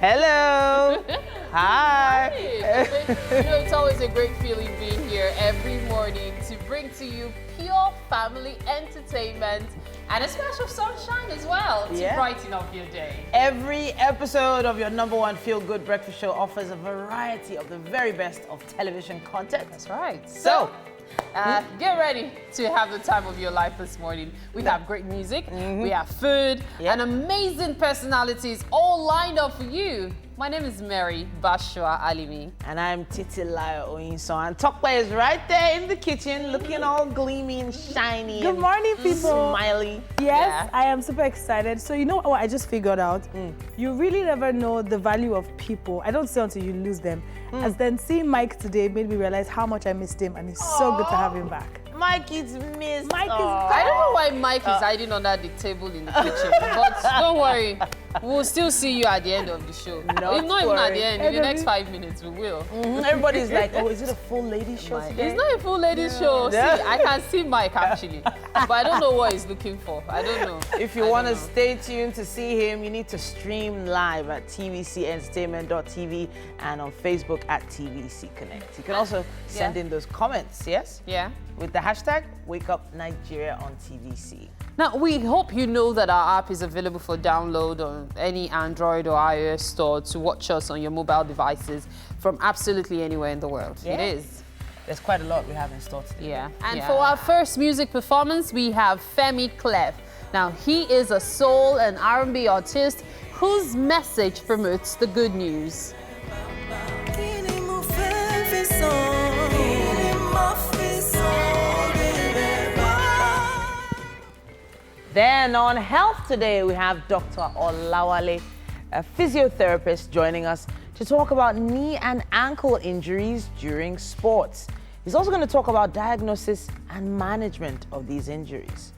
Hello. Hi. It's always a great feeling being here every morning to bring to you pure family entertainment and a splash of sunshine as well to brighten up your day. Every episode of your #1 feel-good breakfast show offers a variety of the very best of television content. That's right. So, get ready to have the time of your life this morning. We have great music, we have food, and amazing personalities all lined up for you. My name is Mary Bashua Alimi. And I'm Titilayo Oyinso. And Toddler is right there in the kitchen, looking all gleamy and shiny. Good morning, people. Smiley. Yes, I am super excited. So you know what I just figured out? You really never know the value of people. I don't say until you lose them. As then seeing Mike today made me realize how much I missed him, and it's so good to have him back. Mike is missed. Mike is I don't know why Mike is hiding under the table in the kitchen, but don't worry, we'll still see you at the end of the show. If not even at the end, in the next 5 minutes, we will. Everybody's like, oh, is it a full ladies show today? It's not a full ladies show. See, I can see Mike actually, but I don't know what he's looking for. I don't know. If you want to stay tuned to see him, you need to stream live at tvcentertainment.tv and on Facebook at TVC Connect. You can also send in those comments, yes? Yeah. With the hashtag #WakeUpNigeria on TVC. Now, we hope you know that our app is available for download on any Android or iOS store to watch us on your mobile devices from absolutely anywhere in the world. Yeah. It is. There's quite a lot we have in store today. Yeah. And for our first music performance, we have Femi Clef. Now, he is a soul and R&B artist whose message promotes the good news. Then on Health Today, we have Dr. Olawale, a physiotherapist, joining us to talk about knee and ankle injuries during sports. He's also going to talk about diagnosis and management of these injuries.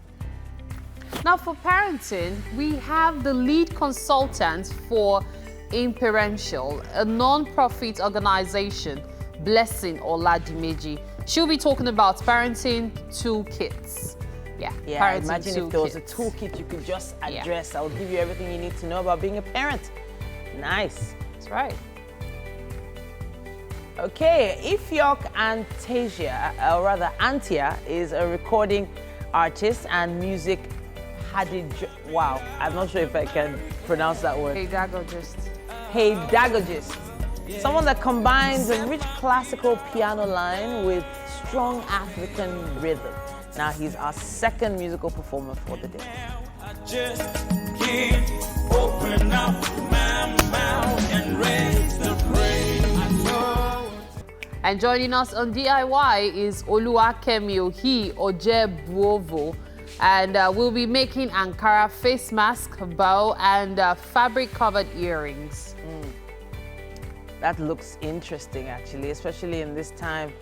Now, for parenting, we have the lead consultant for Imperential, a non-profit organization, Blessing Oladimeji. She'll be talking about parenting toolkits. Yeah, imagine if there was a toolkit you could just address. I'll give you everything you need to know about being a parent. Nice. That's right. Okay, Ifyok Antasia, or rather Antia, is a recording artist and music wow, I'm not sure if I can pronounce that word. Pedagogist. Someone that combines a rich classical piano line with strong African rhythm. Now he's our second musical performer for the day. I just can't open up my mouth and raise the praise. And joining us on DIY is Oluwakemi Ohi Ojebuovo. And we'll be making Ankara face mask, bow, and fabric-covered earrings. That looks interesting, actually, especially in this time.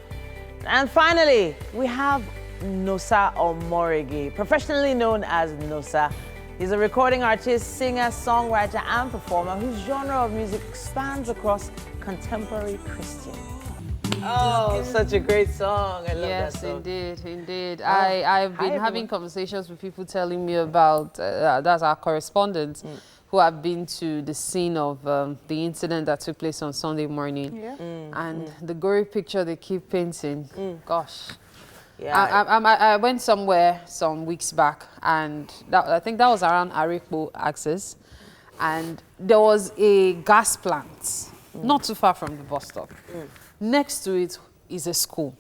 And finally, we have Nosa Omorigi, professionally known as Nosa. He's a recording artist, singer, songwriter, and performer whose genre of music spans across contemporary Christian. Oh, such a great song. I love that song. Yes, indeed. I've been having conversations with people telling me about, that's our correspondents, who have been to the scene of the incident that took place on Sunday morning. And the gory picture they keep painting, gosh. Yeah. I went somewhere some weeks back, and I think that was around Arikpo Access, and there was a gas plant not too far from the bus stop. Next to it is a school.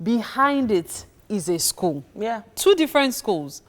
Behind it is a school. Yeah. Two different schools.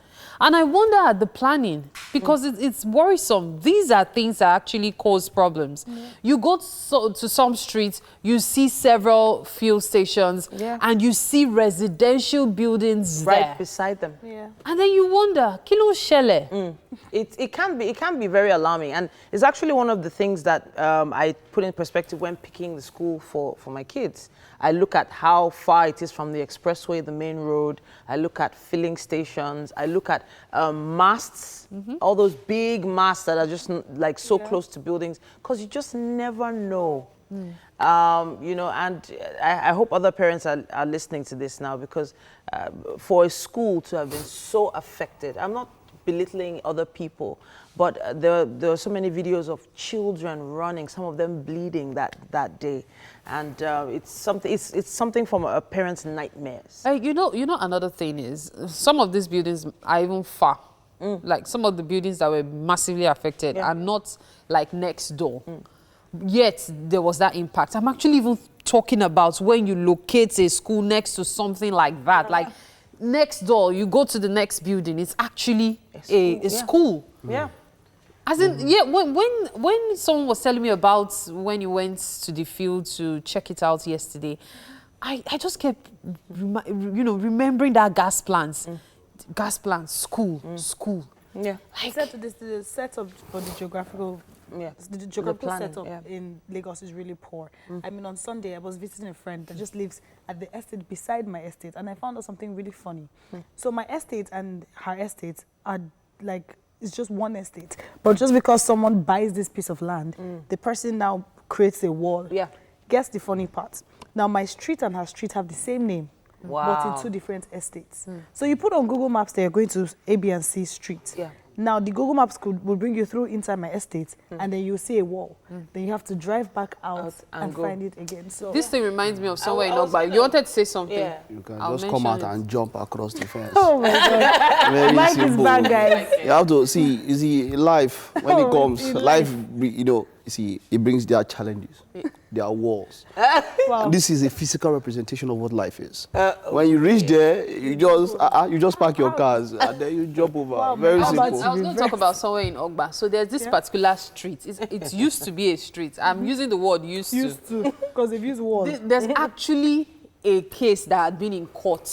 And I wonder at the planning, because it's worrisome. These are things that actually cause problems. You go to some streets, you see several fuel stations, and you see residential buildings right beside them. And then you wonder, kilo shele. It can be very alarming, and it's actually one of the things that I put in perspective when picking the school for my kids. I look at how far it is from the expressway, the main road. I look at filling stations. I look at masts, all those big masts that are just like so close to buildings, because you just never know. You know, and I hope other parents are listening to this now, because for a school to have been so affected, I'm not belittling other people, but there are so many videos of children running, some of them bleeding that day, and it's something from a parent's nightmares. You know, another thing is some of these buildings are even far. Like some of the buildings that were massively affected are not like next door. Yet there was that impact. I'm actually even talking about when you locate a school next to something like that. Like next door, you go to the next building, it's actually a school. Yeah. As in, when someone was telling me about when you went to the field to check it out yesterday, I just kept, remembering that gas plants. Gas plants, school. Yeah. I said the setup for the geographical the geographical setup in Lagos is really poor. I mean, on Sunday, I was visiting a friend that just lives at the estate beside my estate, and I found out something really funny. So my estate and her estate are like, it's just one estate. But just because someone buys this piece of land, the person now creates a wall. Yeah. Guess the funny part. Now, my street and her street have the same name. But in 2 different estates. So you put on Google Maps that you're going to A, B, and C street. Yeah. Now the Google Maps will bring you through inside my estate, and then you'll see a wall. Then you have to drive back out and find it again. So this thing reminds me of somewhere in Ogba. You wanted to say something. Yeah. You can just come out and jump across the fence. Oh my God. Very Mike simple. is bad, guys. You have to see, you see, life, when it comes, life, you see, it brings their challenges, their walls. And this is a physical representation of what life is. When you reach there, you just park your cars and then you jump over. Very simple. I was going to talk about somewhere in Ogba. So there's this particular street. It used to be a street. I'm using the word used to. Because they've used walls. There's actually a case that had been in court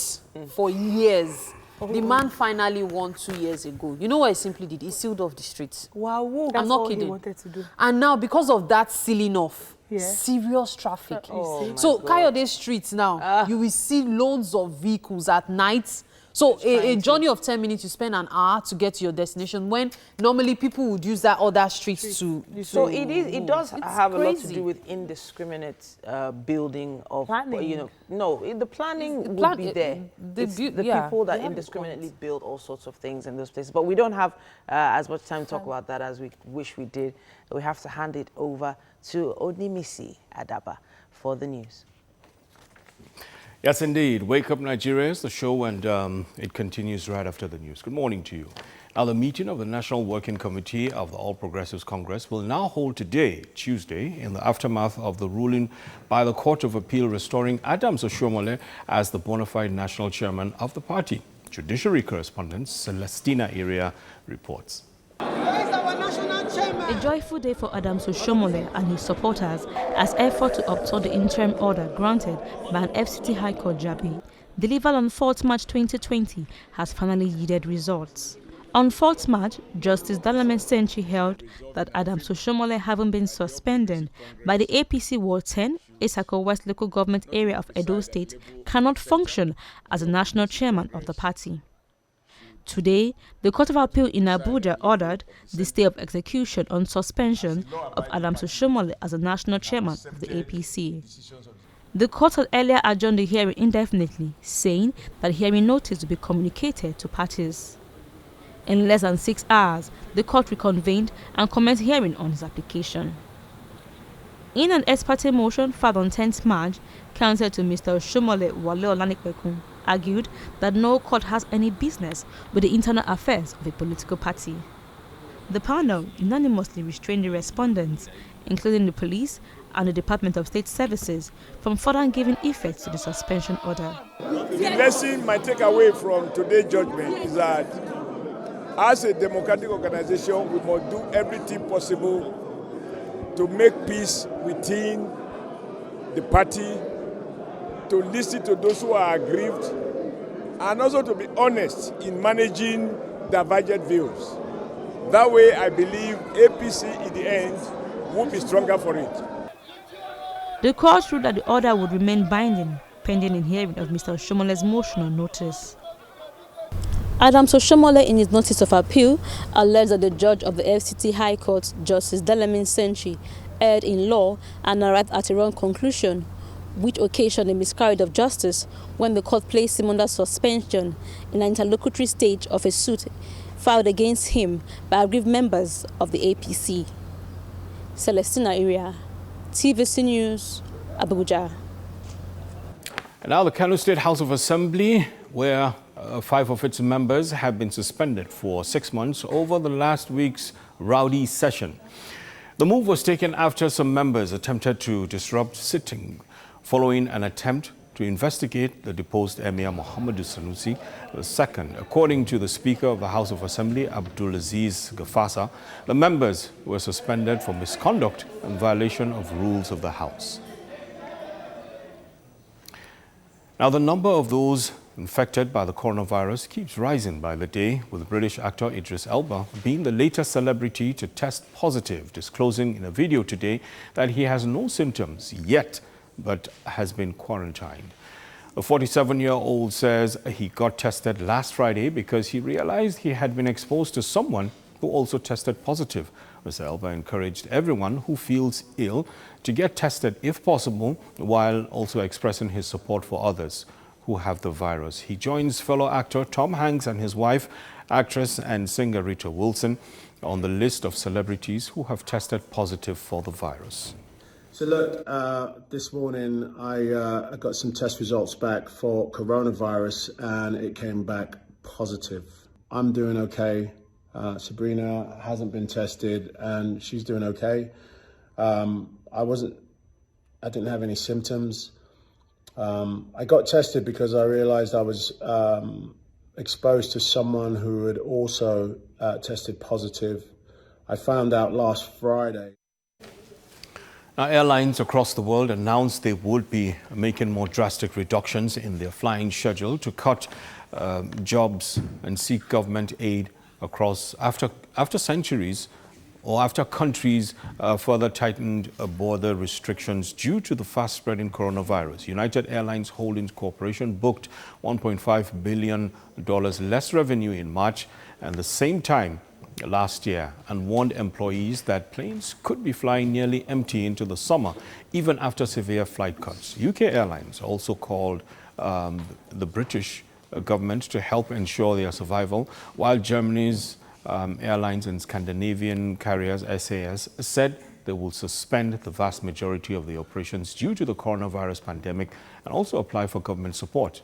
for years. The man finally won 2 years ago. You know what he simply did? He sealed off the streets. Wow, I'm not kidding. He wanted to do. And now, because of that sealing off, serious traffic. So Kayode Street now, you will see loads of vehicles at night. So a journey of 10 minutes, you spend an hour to get to your destination, when normally people would use that other street to... So it does have a lot to do with indiscriminate building of... Planning. The planning would be there. The people that indiscriminately build all sorts of things in those places. But we don't have as much time to talk about that as we wish we did. We have to hand it over to Onimisi Adaba for the news. Yes, indeed. Wake Up Nigeria is the show, and it continues right after the news. Good morning to you. Now, the meeting of the National Working Committee of the All Progressives Congress will now hold today, Tuesday, in the aftermath of the ruling by the Court of Appeal restoring Adams Oshiomhole as the bona fide national chairman of the party. Judiciary correspondent Celestina Area reports. A joyful day for Adams Oshiomhole and his supporters as effort to uphold the interim order granted by an FCT High Court Jabi, delivered on 4th March 2020, has finally yielded results. On 4th March, Justice Dalaman Senchi held that Adams Oshiomhole, having been suspended by the APC Ward 10, Isako West local government area of Edo State, cannot function as the national chairman of the party. Today, the Court of Appeal in Abuja ordered the stay of execution on suspension of Adams Oshiomhole as the national chairman of the APC. The court had earlier adjourned the hearing indefinitely, saying that hearing notice will be communicated to parties. In less than 6 hours, the court reconvened and commenced hearing on his application. In an ex parte motion filed on 10th March, counsel to Mr. Oshiomhole, Wale Olanipekun, argued that no court has any business with the internal affairs of a political party. The panel unanimously restrained the respondents, including the police and the Department of State Services, from further giving effect to the suspension order. The lesson my takeaway from today's judgment is that as a democratic organization, we must do everything possible to make peace within the party, to listen to those who are aggrieved, and also to be honest in managing divergent views. That way, I believe APC in the end will be stronger for it. The court ruled that the order would remain binding, pending in hearing of Mr. Oshiomhole's motion on notice. Adams Oshiomhole, in his notice of appeal, alleged that the judge of the FCT High Court, Justice Dalamin Senchi, erred in law and arrived at a wrong conclusion, which occasioned a miscarriage of justice when the court placed him under suspension in an interlocutory stage of a suit filed against him by aggrieved members of the APC. Celestina Iria, TVC News, Abuja. And now the Kano State House of Assembly, where 5 of its members have been suspended for 6 months over the last week's rowdy session. The move was taken after some members attempted to disrupt sitting following an attempt to investigate the deposed Emir Muhammadu Sanusi II. According to the Speaker of the House of Assembly, Abdulaziz Gafasa, the members were suspended for misconduct and violation of rules of the House. Now, the number of those infected by the coronavirus keeps rising by the day, with British actor Idris Elba being the latest celebrity to test positive, disclosing in a video today that he has no symptoms yet, but has been quarantined. The 47-year-old says he got tested last Friday because he realized he had been exposed to someone who also tested positive. Mr. Elba encouraged everyone who feels ill to get tested if possible, while also expressing his support for others who have the virus. He joins fellow actor Tom Hanks and his wife, actress and singer Rita Wilson, on the list of celebrities who have tested positive for the virus. So look, this morning I got some test results back for coronavirus and it came back positive. I'm doing okay. Sabrina hasn't been tested and she's doing okay. I didn't have any symptoms. I got tested because I realized I was exposed to someone who had also tested positive. I found out last Friday. Now, airlines across the world announced they would be making more drastic reductions in their flying schedule to cut jobs and seek government aid across after centuries or after countries further tightened border restrictions due to the fast-spreading coronavirus. United Airlines Holdings Corporation booked $1.5 billion less revenue in March and the same time last year, and warned employees that planes could be flying nearly empty into the summer, even after severe flight cuts. UK Airlines also called the British government to help ensure their survival, while Germany's airlines and Scandinavian carriers SAS said they will suspend the vast majority of the operations due to the coronavirus pandemic and also apply for government support.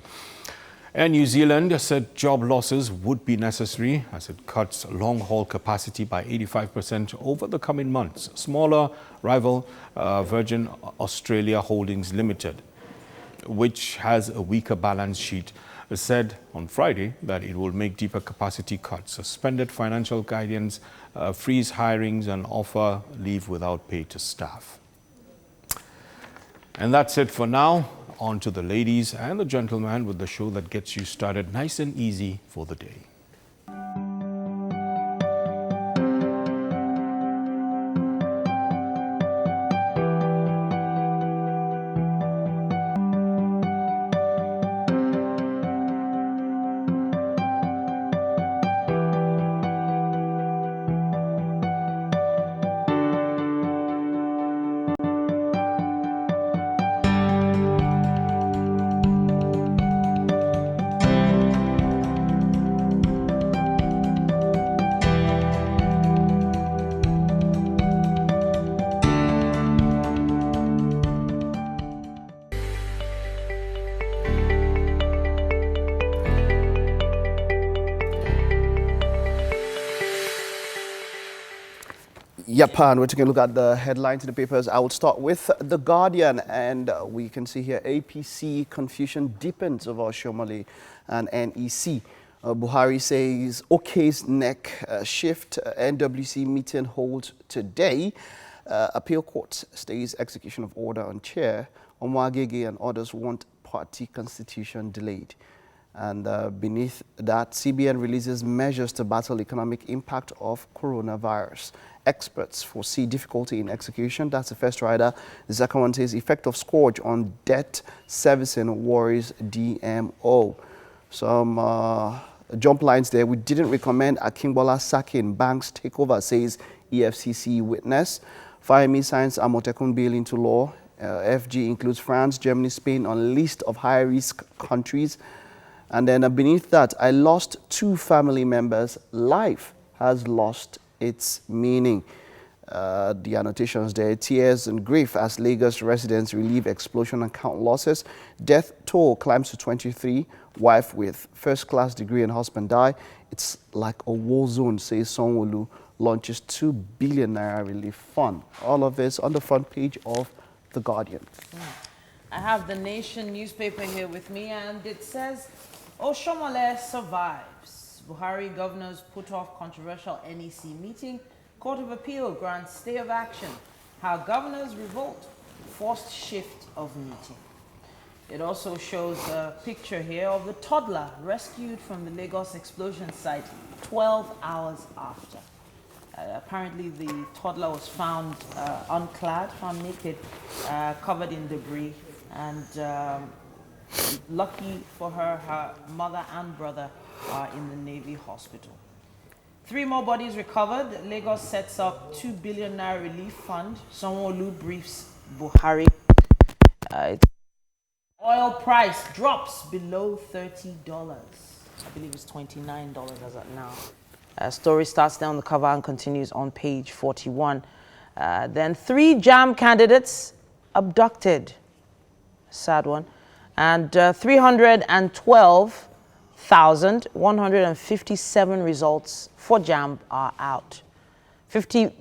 Air New Zealand said job losses would be necessary as it cuts long-haul capacity by 85% over the coming months. Smaller rival Virgin Australia Holdings Limited, which has a weaker balance sheet, said on Friday that it will make deeper capacity cuts, suspended financial guidance, freeze hirings and offer leave without pay to staff. And that's it for now. On to the ladies and the gentlemen with the show that gets you started nice and easy for the day. Yep, and we're taking a look at the headlines in the papers. I will start with The Guardian, and we can see here APC confusion deepens over Shomole and NEC. Buhari says OK's neck shift. NWC meeting holds today. Appeal court stays execution of order on chair. Omwagege and others want party constitution delayed. And beneath that, CBN releases measures to battle economic impact of coronavirus. Experts foresee difficulty in execution. That's the first rider. The second one says effect of scourge on debt servicing worries DMO. Some jump lines there. We didn't recommend Akingbola sacking. Banks takeover, says EFCC witness. Fahimi signs Amotekun bill into law. FG includes France, Germany, Spain on list of high-risk countries. And then beneath that, I lost 2 family members. Life has lost its meaning. The annotations there, tears and grief as Lagos residents relieve explosion and count losses. Death toll climbs to 23. Wife with first-class degree and husband die. It's like a war zone, says Sanwo-Olu. Launches 2 billion naira relief fund. All of this on the front page of The Guardian. I have the Nation newspaper here with me, and it says, Oshomole survives. Buhari governors put off controversial NEC meeting. Court of Appeal grants stay of action. How governors revolt. Forced shift of meeting. It also shows a picture here of the toddler rescued from the Lagos explosion site 12 hours after. Apparently, the toddler was found unclad, found naked, covered in debris, and lucky for her, her mother and brother are in the Navy hospital. 3 more bodies recovered. Lagos sets up 2 billion naira relief fund. Sanwo-Olu briefs Buhari. Oil price drops below $30. I believe it's $29 as of now. Story starts there on the cover and continues on page 41. Then 3 JAM candidates abducted. Sad one. And 312,157 results for JAM are out. 50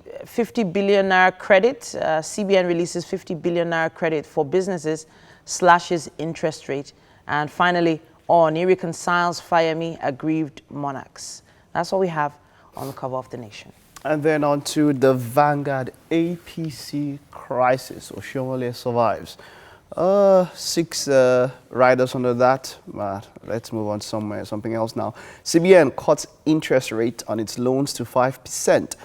billion naira credit. CBN releases 50 billion naira credit for businesses, slashes interest rate. And finally, Oni reconciles Fayemi aggrieved monarchs. That's what we have on the cover of The Nation. And then on to the Vanguard. APC crisis. Oshomole survives. 6 riders under that. Let's move on something else now. CBN cuts interest rate on its loans to 5%.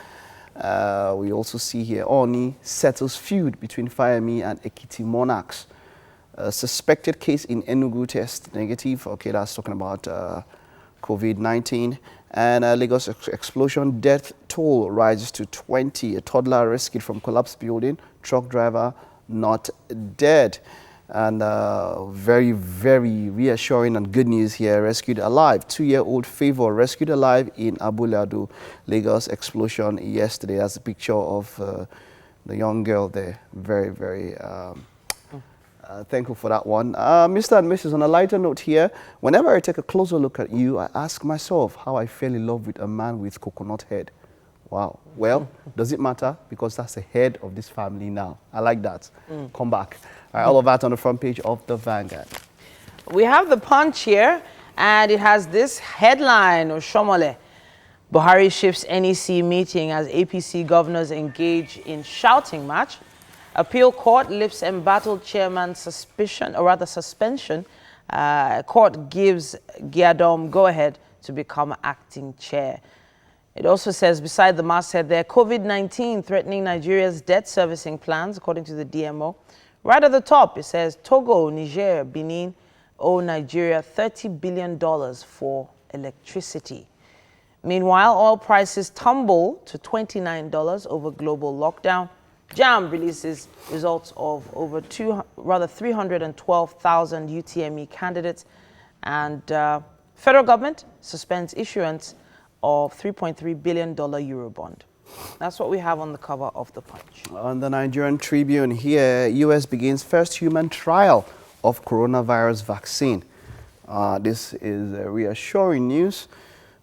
We also see here Oni settles feud between Fayemi and Ekiti monarchs. Suspected case in Enugu test negative. Okay, that's talking about COVID-19. And Lagos explosion death toll rises to 20. A toddler rescued from collapsed building. Truck driver not dead. And very, very reassuring and good news here. Rescued alive. 2-year-old Favor rescued alive in Abuladu. Lagos explosion yesterday. That's a picture of the young girl there. Very, very thankful for that one. Mr. and Mrs. On a lighter note here, whenever I take a closer look at you, I ask myself how I fell in love with a man with coconut head. Wow. Well, does it matter? Because that's the head of this family now. I like that. Come back. All right, all of that on the front page of the Vanguard. We have the Punch here, and it has this headline, Oshomole. Buhari shifts NEC meeting as APC governors engage in shouting match. Appeal court lifts embattled chairman suspension. Court gives Giadom go-ahead to become acting chair. It also says beside the masthead there, COVID-19 threatening Nigeria's debt servicing plans, according to the DMO. Right at the top, it says Togo, Niger, Benin owe Nigeria $30 billion for electricity. Meanwhile, oil prices tumble to $29 over global lockdown. JAM releases results of over 312,000 UTME candidates, and federal government suspends issuance of $3.3 billion Eurobond. That's what we have on the cover of the Punch. On the Nigerian Tribune here, U.S. begins first human trial of coronavirus vaccine. This is reassuring news.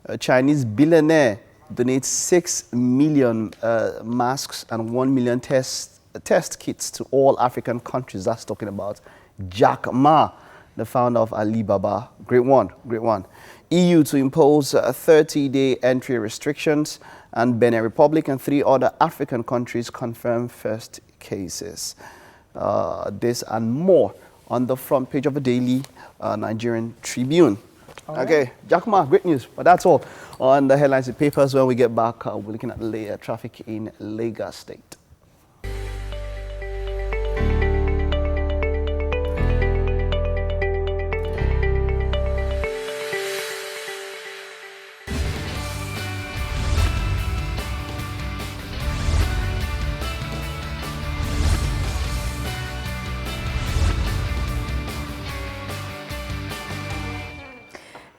A Chinese billionaire donates 6 million masks and 1 million test kits to all African countries. That's talking about Jack Ma, the founder of Alibaba. Great one, great one. EU to impose 30-day entry restrictions, and Benin Republic and 3 other African countries confirm first cases. This and more on the front page of the daily Nigerian Tribune. Okay, Jack Ma, great news, but that's all on the headlines and papers. When we get back, we're looking at the traffic in Lagos State.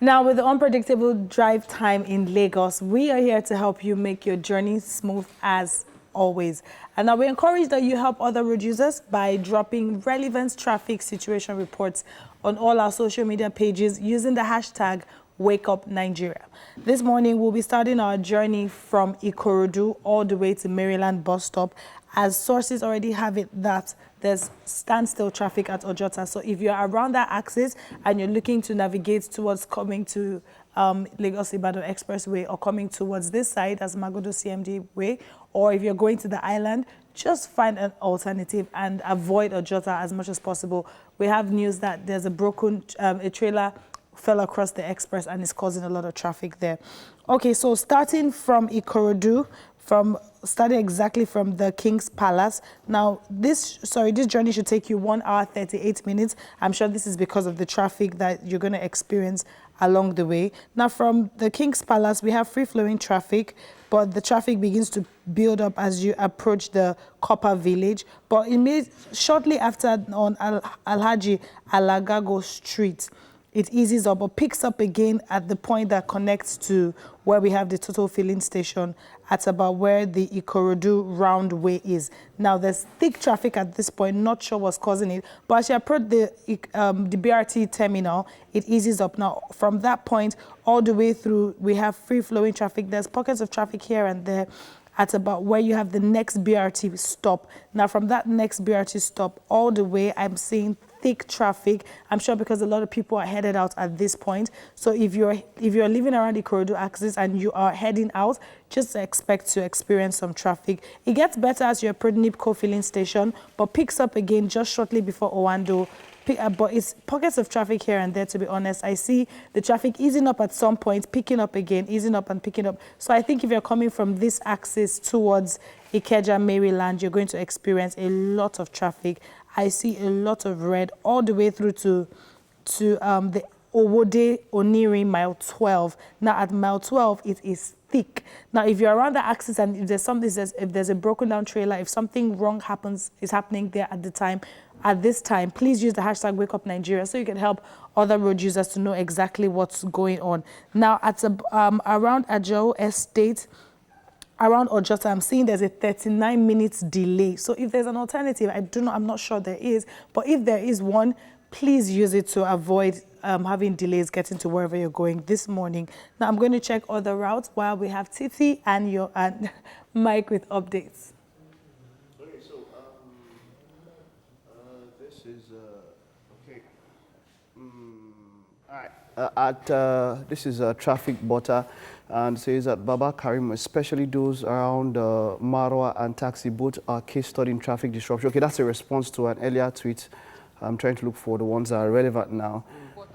Now, with the unpredictable drive time in Lagos, we are here to help you make your journey smooth as always. And now we encourage that you help other road users by dropping relevant traffic situation reports on all our social media pages using the hashtag #WakeUpNigeria. This morning, we'll be starting our journey from Ikorodu all the way to Maryland bus stop, as sources already have it that there's standstill traffic at Ojota. So if you're around that axis and you're looking to navigate towards coming to Lagos-Ibadan Expressway or coming towards this side as Magodo CMD Way, or if you're going to the island, just find an alternative and avoid Ojota as much as possible. We have news that there's a trailer fell across the express and is causing a lot of traffic there. Okay, so starting from Ikorodu, starting exactly from the King's Palace. Now, this journey should take you 1 hour, 38 minutes. I'm sure this is because of the traffic that you're going to experience along the way. Now, from the King's Palace, we have free-flowing traffic, but the traffic begins to build up as you approach the Copper Village. But shortly after, on Alhaji Alagago Street, it eases up or picks up again at the point that connects to where we have the Total Filling Station at about where the Ikorodu round way is. Now, there's thick traffic at this point, not sure what's causing it, but as you approach the BRT terminal, it eases up. Now, from that point all the way through, we have free-flowing traffic. There's pockets of traffic here and there at about where you have the next BRT stop. Now, from that next BRT stop all the way, I'm seeing thick traffic. I'm sure because a lot of people are headed out at this point. So if you're living around the Ikorodu axis and you are heading out, just expect to experience some traffic. It gets better as you approach Nipco filling station, but picks up again just shortly before Owando. But it's pockets of traffic here and there, to be honest. I see the traffic easing up at some point, picking up again, easing up and picking up. So I think if you're coming from this axis towards Ikeja, Maryland, you're going to experience a lot of traffic. I see a lot of red all the way through to the Owode Oniri mile 12. Now at mile 12, it is thick. Now, if you're around the axis and if there's a broken down trailer, if something wrong is happening there at this time, please use the hashtag #WakeUpNigeria so you can help other road users to know exactly what's going on. Now, at around Ajao Estate, around Ojota, I'm seeing there's a 39 minutes delay. So if there's an alternative, I'm not sure there is, but if there is one, please use it to avoid having delays getting to wherever you're going this morning. Now, I'm going to check other routes while we have Titi and Mike with updates. Okay, so this is okay. All right. This is traffic butter, and says that Baba Karim, especially those around Marwa and Taxi, both are case studying traffic disruption. Okay, that's a response to an earlier tweet. I'm trying to look for the ones that are relevant now.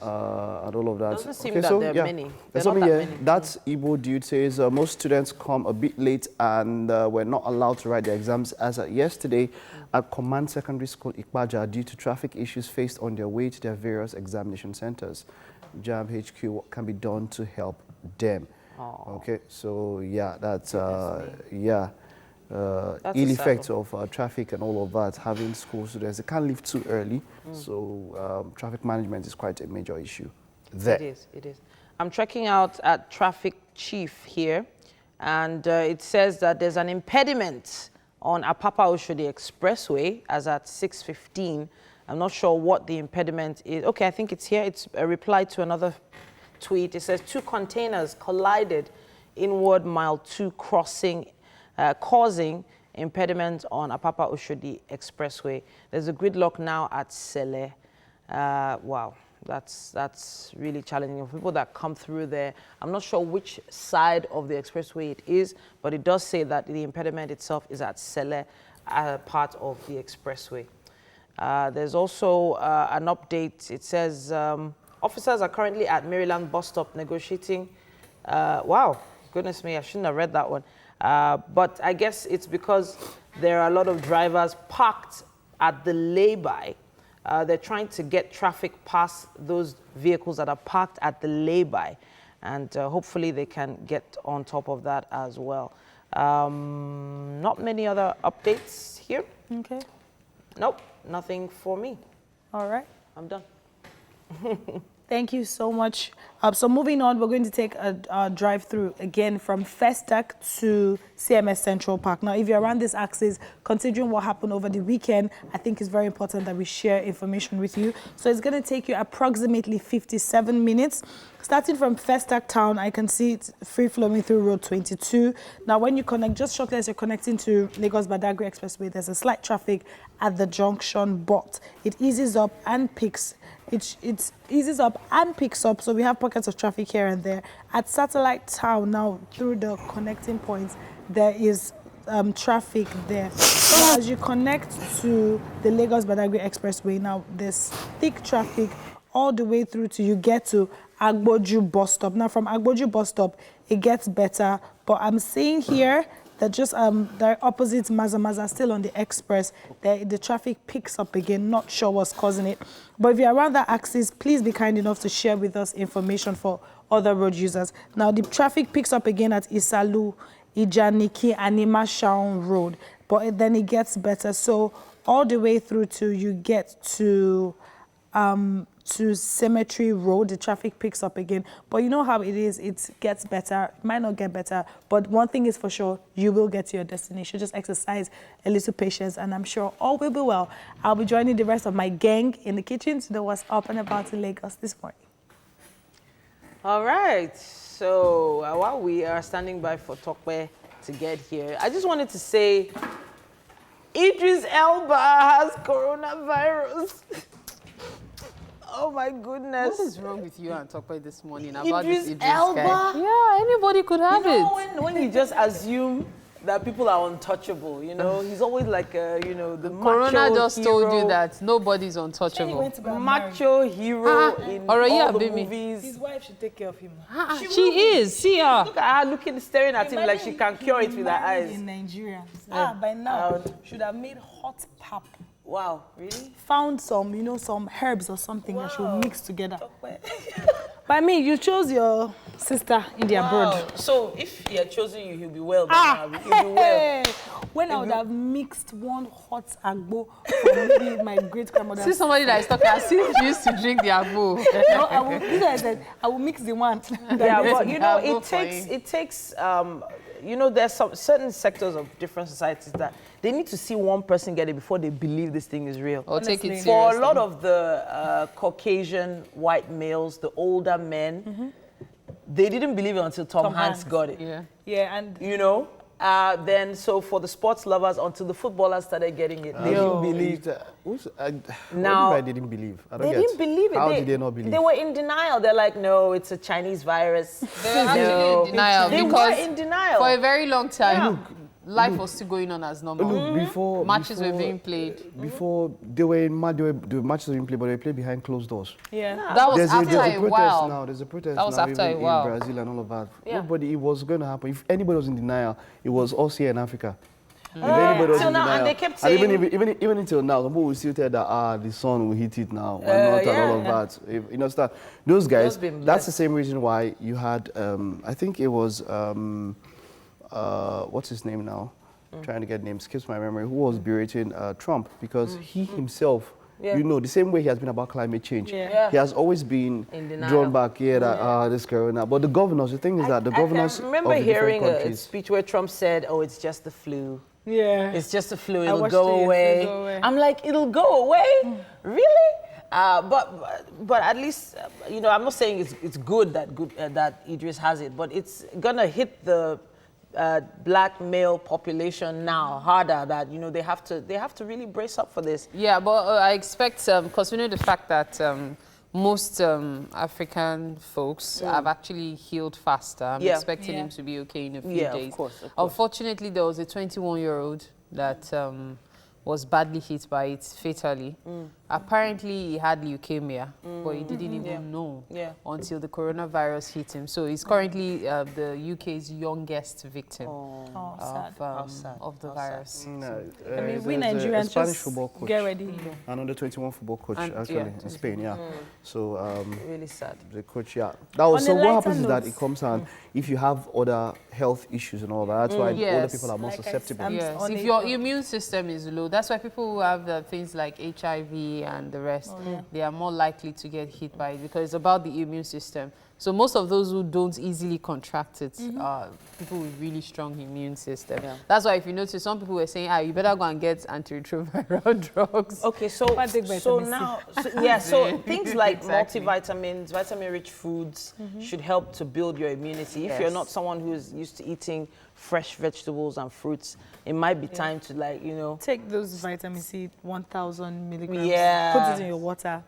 And all of that. Doesn't seem that there are many. There's not that many. That's Igbo dude says most students come a bit late and were not allowed to write their exams as of yesterday at Command Secondary School Ikpaja due to traffic issues faced on their way to their various examination centers. JAM HQ, what can be done to help them? Oh. Okay, so yeah, that's ill effects of traffic and all of that, having school students, they can't leave too early, so traffic management is quite a major issue there. It is. I'm checking out at Traffic Chief here, and it says that there's an impediment on Apapa-Oshodi Expressway as at 6:15. I'm not sure what the impediment is. Okay, I think it's here. It's a reply to another tweet. It says 2 containers collided inward mile 2 crossing, causing impediment on Apapa-Oshodi Expressway. There's a gridlock now at Sele. Wow, that's really challenging for people that come through there. I'm not sure which side of the expressway it is, but it does say that the impediment itself is at Sele, part of the expressway. There's also an update. It says officers are currently at Maryland bus stop negotiating. Wow, goodness me, I shouldn't have read that one. But I guess it's because there are a lot of drivers parked at the lay-by. They're trying to get traffic past those vehicles that are parked at the lay-by. And hopefully they can get on top of that as well. Not many other updates here. Okay. Nope, nothing for me. All right. I'm done. Thank you so much. So moving on, we're going to take a drive through again from Festac to CMS Central Park. Now, if you're around this axis, considering what happened over the weekend, I think it's very important that we share information with you. So it's going to take you approximately 57 minutes. Starting from Festac Town, I can see it's free flowing through Road 22. Now, when you connect, just shortly as you're connecting to Lagos Badagry Expressway, there's a slight traffic at the junction, but it eases up and picks. It eases up and picks up, so we have pockets of traffic here and there. At Satellite Town now, through the connecting points, there is traffic there. So as you connect to the Lagos Badagry Expressway now, there's thick traffic all the way through to you get to Agboju bus stop. Now from Agboju bus stop, it gets better, but I'm seeing here that just the opposite Maza still on the express, the traffic picks up again. Not sure what's causing it. But if you're around that axis, please be kind enough to share with us information for other road users. Now the traffic picks up again at Isalu, Ijaniki, and Imashaun Road, but then it gets better. So all the way through to you get to Cemetery Road, the traffic picks up again. But you know how it is, it gets better, it might not get better, but one thing is for sure, you will get to your destination. Just exercise a little patience, and I'm sure all will be well. I'll be joining the rest of my gang in the kitchen to know what's up and about in Lagos this morning. All right, so while we are standing by for Tokwe to get here, I just wanted to say, Idris Elba has coronavirus. Oh my goodness. What is wrong with you and Tokwe this morning about this Idris Elba? guy? Yeah, anybody could have it. When you just assume that people are untouchable, you know, he's always like, you know, the Corona macho just hero, told you that nobody's untouchable. macho hero in all the movies. His wife should take care of him. She is. See her. Look at her looking, staring at him like she can cure it with her eyes. In Nigeria. By now, should have made hot pap. Wow, really? Found some, you know, some herbs or something that should mix together. By me, you chose your sister in the abroad. So if he had chosen you, he'll be well. He'll be well. When I would have mixed one hot agbo from maybe my great grandmother. See somebody that is talking as if she used to drink the agbo. No, I will mix the one. Yeah, but you know, it takes you know, there's some certain sectors of different societies that they need to see one person get it before they believe this thing is real. Or take it seriously. For a lot of the Caucasian white males, the older men, they didn't believe it until Tom Hanks got it. Yeah, and you know, then so for the sports lovers, until the footballers started getting it, they didn't believe. Now they didn't believe. They didn't believe it. How did they not believe? They were in denial. They're like, no, it's a Chinese virus. They were actually in denial. They were in denial for a very long time. Life was still going on as normal. Look, before matches were being played. Before they were in the matches were being played, but they were played behind closed doors. Yeah, that was there's after a a while. now. There's a protest that was now, after even a while. in Brazil and all of that. Nobody, it was going to happen. If anybody was in denial, it was us here in Africa. If anybody was in denial, and they kept saying, and even until now, some people will still tell that the sun will hit it now, and not and all of that. You know, those guys. That's the same reason why you had. I think it was what's his name now? Trying to get names, skips my memory, who was berating Trump because he himself, you know, the same way he has been about climate change. He has always been drawn back here that this corona. But the governors, the thing is that the governors I remember of the hearing different a speech where Trump said, oh, it's just the flu. Yeah. It's just the flu, it'll go away. I'm like, it'll go away? Really? But at least, you know, I'm not saying it's good that Idris has it, but it's gonna hit the black male population now harder. That, you know, they have to really brace up for this. Yeah, but I expect, considering the fact that most African folks have actually healed faster, I'm expecting him to be okay in a few days. Of course. Unfortunately, there was a 21-year-old that was badly hit by it fatally. Apparently, he had leukemia, but he didn't even know until the coronavirus hit him. So he's currently the UK's youngest victim of the virus. I mean, we Nigerians Spanish just football coach, get ready. and under 21 football coach actually in Spain. So Really sad. the coach, that was so. On a What lighter happens is that note, it comes and if you have other health issues and all that, that's why older Yes. people are more Like I susceptible. said, Yes, on if a- your immune system is low, that's why people who have things like HIV elderly and the rest, they are more likely to get hit by it because it's about the immune system. So most of those who don't easily contract it are people with really strong immune system. Yeah. That's why if you notice, some people were saying, you better go and get antiretroviral drugs. Okay, so things like multivitamins, vitamin-rich foods should help to build your immunity. If you're not someone who's used to eating fresh vegetables and fruits, it might be time to take those vitamin C 1,000 milligrams, put it in your water.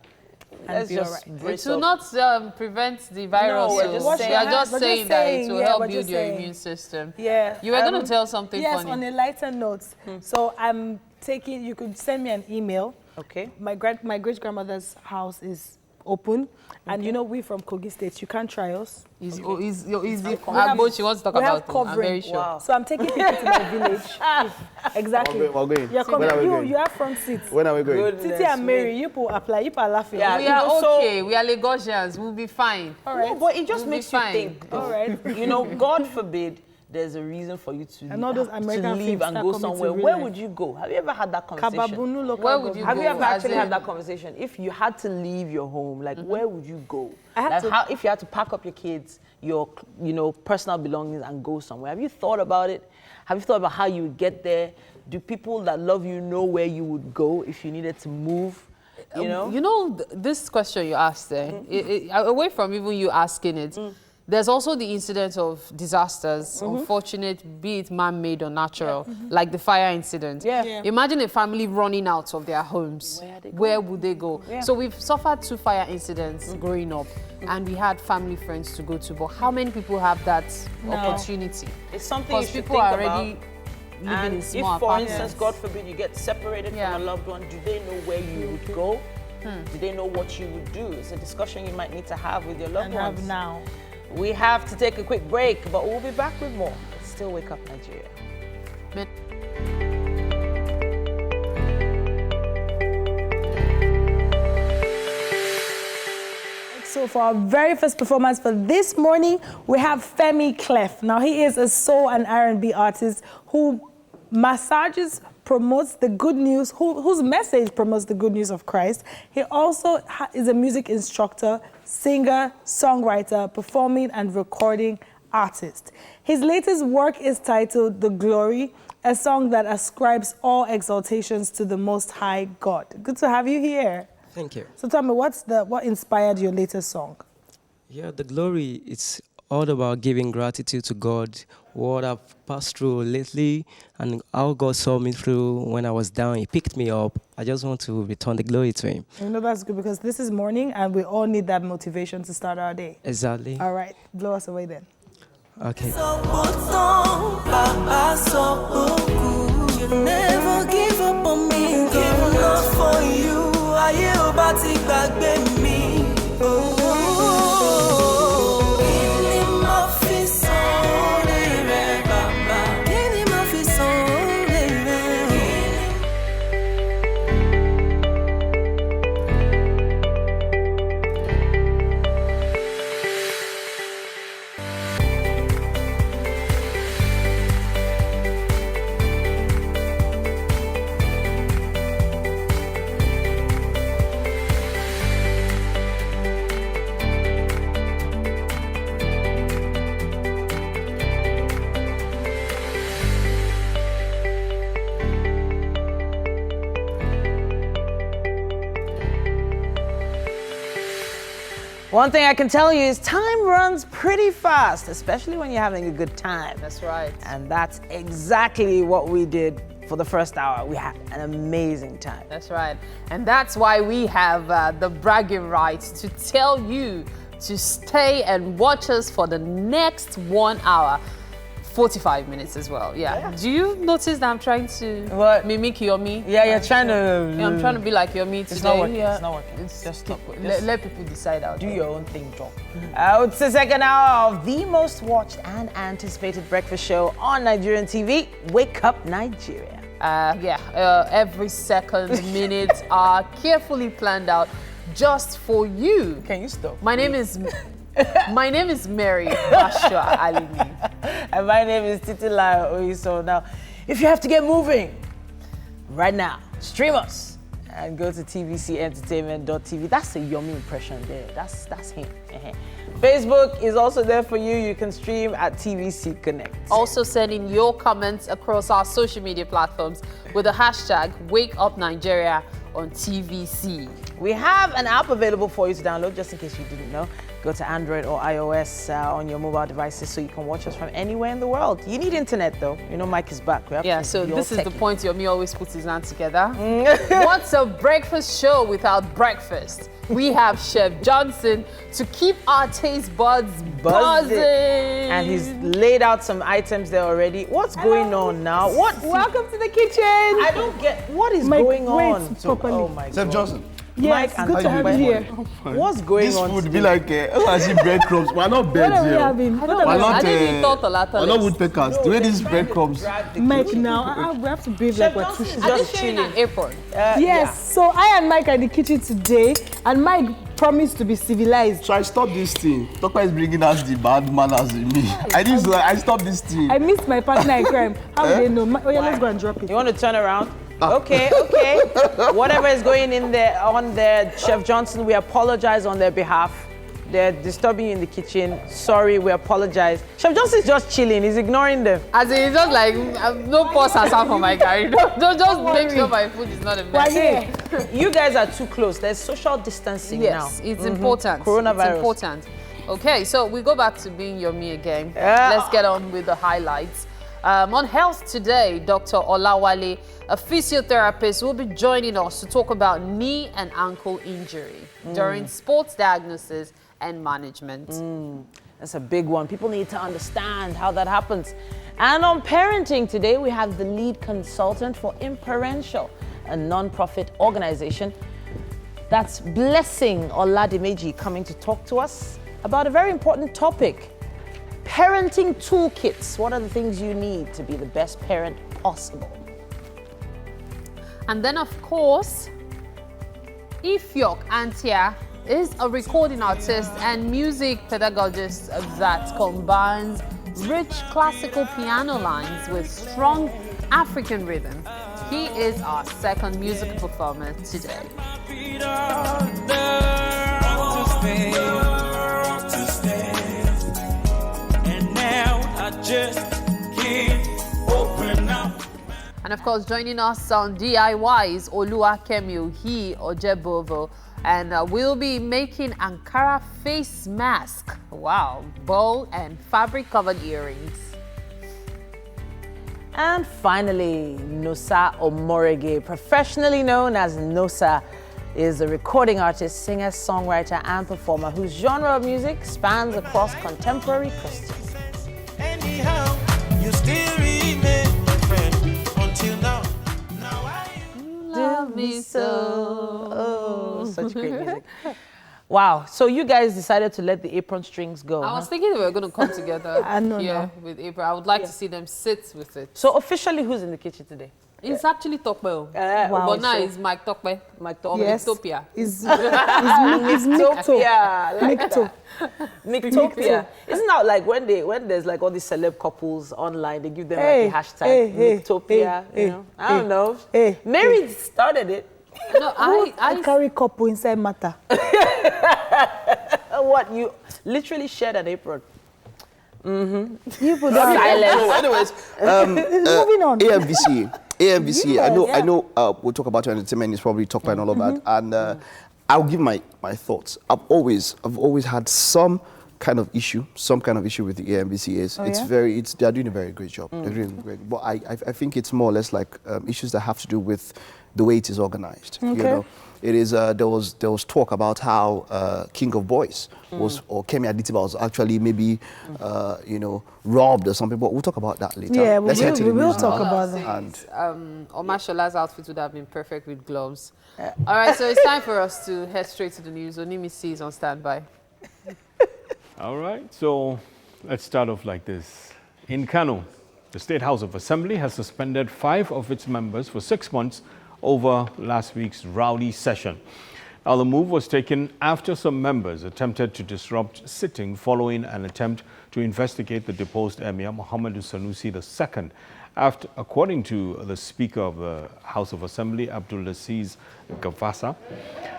Let's just it will not prevent the virus. No, we are just saying that it will help build your immune system. Yeah. You were going to tell something funny. Yes, on a lighter note. So I'm taking, you could send me an email. Okay. My great-grandmother's house is open. And you know, we from Kogi State, you can't try us. Is the she wants to talk about it. I'm very sure. Wow. So I'm taking people to my village. Exactly. We're going. You're coming. You have front seat. When are we going? Titi and Mary, you people apply. You people are laughing. Yeah, we are okay. We are Lagosians. We'll be fine. All right. No, but it just makes you think. All right. You know, God forbid, there's a reason for you to leave and go somewhere. Where would you go? Have you ever had that conversation? Where would you go? Have you ever actually had that conversation? If you had to leave your home, like where would you go? If you had to pack up your kids, your personal belongings and go somewhere, have you thought about it? Have you thought about how you would get there? Do people that love you know where you would go if you needed to move? This question you asked there, away from even you asking it, there's also the incident of disasters, unfortunate, be it man-made or natural, like the fire incident. Imagine a family running out of their homes. Where would they go? So we've suffered 2 fire incidents growing up, and we had family friends to go to. But how many people have that opportunity? It's something you should people think are already about. living in And small if, for apartments. instance, God forbid, you get separated from a loved one, do they know where you would go? Do they know what you would do? It's a discussion you might need to have with your loved ones. Now. We have to take a quick break, but we'll be back with more. Still Wake Up Nigeria. So for our very first performance for this morning, we have Femi Clef. Now he is a soul and R&B artist who massages, promotes the good news, whose message promotes the good news of Christ. He also is a music instructor, singer, songwriter, performing and recording artist. His latest work is titled The Glory, a song that ascribes all exaltations to the Most High God. Good to have you here. Thank you. So tell me, what inspired your latest song? Yeah, The Glory, it's all about giving gratitude to God, what I've passed through lately and how God saw me through when I was down. He picked me up. I just want to return the glory to him. You know, that's good because this is morning and we all need that motivation to start our day. Exactly. All right, blow us away then. Okay. You never give up on me, give love for you. Are you about to back me? One thing I can tell you is time runs pretty fast, especially when you're having a good time. That's right. And that's exactly what we did for the first hour. We had an amazing time. That's right. And that's why we have the bragging rights to tell you to stay and watch us for the next 1 hour. 45 minutes as well, yeah. Do you notice that I'm trying to mimic Yomi? Yeah, you're trying to... Yeah, I'm trying to be like Yomi today. It's not working, yeah. it's not working. Just stop. Let people decide out. Do your own thing, John. It's the second hour of the most watched and anticipated breakfast show on Nigerian TV, Wake Up Nigeria. Every second, minute are carefully planned out just for you. Can you stop? My name is Mary Bashua Alimi. And my name is Titilayo Oyiso. Now, if you have to get moving right now, stream us and go to tvcentertainment.tv. That's a yummy impression there. That's him. Facebook is also there for you. You can stream at TVC Connect. Also send in your comments across our social media platforms with the hashtag WakeUpNigeria on TVC. We have an app available for you to download, just in case you didn't know. Go to Android or iOS on your mobile devices so you can watch us from anywhere in the world. You need internet though. You know Mike is back. So this is the point Yomi always puts his hand together. What's a breakfast show without breakfast? We have Chef Johnson to keep our taste buds buzzing. And he's laid out some items there already. What's going on now? Welcome to the kitchen. I don't get what is going on. Oh my Chef God. Johnson. Yes, Mike, good to have you here. What's going This on? food be like, I see breadcrumbs. We're not birds What are we here. having? I didn't eat toddler. We're not woodpeckers. The way these breadcrumbs. Mike, now we have to behave like we're two I didn't show you an apron. Yes, so I and Mike are in the kitchen today, and Mike promised to be civilized. So I stopped this thing. Tokpa is bringing out the bad manners in me. I stopped this thing. I missed my partner in crime. How would they know? Oh yeah, let's go and drop it. You want to turn around? Okay. Whatever is going in there on there, Chef Johnson, we apologize on their behalf. They're disturbing you in the kitchen. Sorry, we apologize. Chef Johnson's just chilling. He's ignoring them. As in, it's just like, no pause has happened for my guy. Don't just make sure my food is not a mess. You guys are too close. There's social distancing now. Yes, it's important. Coronavirus. It's important. Okay, so we go back to being Yomi again. Let's get on with the highlights. On Health Today, Dr. Olawale, a physiotherapist, will be joining us to talk about knee and ankle injury during sports diagnosis and management. That's a big one. People need to understand how that happens. And on parenting today, we have the lead consultant for Imparential, a non-profit organization. That's Blessing Oladimeji coming to talk to us about a very important topic. Parenting toolkits. What are the things you need to be the best parent possible? And then, of course, Ifyok Antia is a recording artist and music pedagogist that combines rich classical piano lines with strong African rhythm. He is our second musical performer today. And of course, joining us on DIY is Oluwakemi Ojebovo, and we'll be making Ankara face mask. Wow, bow and fabric-covered earrings. And finally, Nosa Omorege, professionally known as Nosa, is a recording artist, singer, songwriter, and performer whose genre of music spans across contemporary Christian. Anyhow, you still remain my friend until now. Love me so. Oh, such great music. Wow. So you guys decided to let the apron strings go. I was thinking they were going to come together here with April. I would like to see them sit with it. So officially, who's in the kitchen today? It's actually Tokpe. Wow. But now it's Mike Tokpe. Mike Tokpe. Yes. Mictopia. It's Mictopia. Mictopia. Isn't that like when there's like all these celeb couples online, they give them like a hashtag Mictopia, you know? I don't know. Mary started it. No, I carry couple inside matter. What, you literally shared an apron? You put that Anyways, moving on. AMVC. I know. We'll talk about your entertainment. It's probably talk about all of that, and I'll give my thoughts. I've always had some kind of issue with the AMVC. They're doing a very great job. They're doing great, but I think it's more or less like issues that have to do with the way it is organized. Okay. You know, it is. There was talk about how King of Boys or Kemi Aditiba was actually maybe robbed or something. But we'll talk about that later. Yeah, Let's head to we the will news talk now. about that. And Omar Shola's outfit would have been perfect with gloves. All right, so it's time for us to head straight to the news. Onimisi is on standby. All right, so let's start off like this. In Kano, the State House of Assembly has suspended 5 of its members for 6 months over last week's rowdy session. Now, the move was taken after some members attempted to disrupt sitting following an attempt to investigate the deposed Emir Muhammadu Sanusi II according to the Speaker of the House of Assembly, Abdulaziz Gavasa,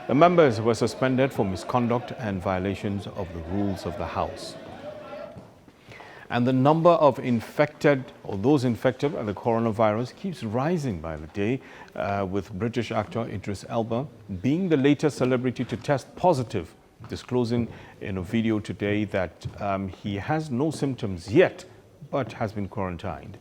the members were suspended for misconduct and violations of the rules of the House. And the number of infected, or those infected by the coronavirus, keeps rising by the day, with British actor Idris Elba being the latest celebrity to test positive, disclosing in a video today that he has no symptoms yet, but has been quarantined.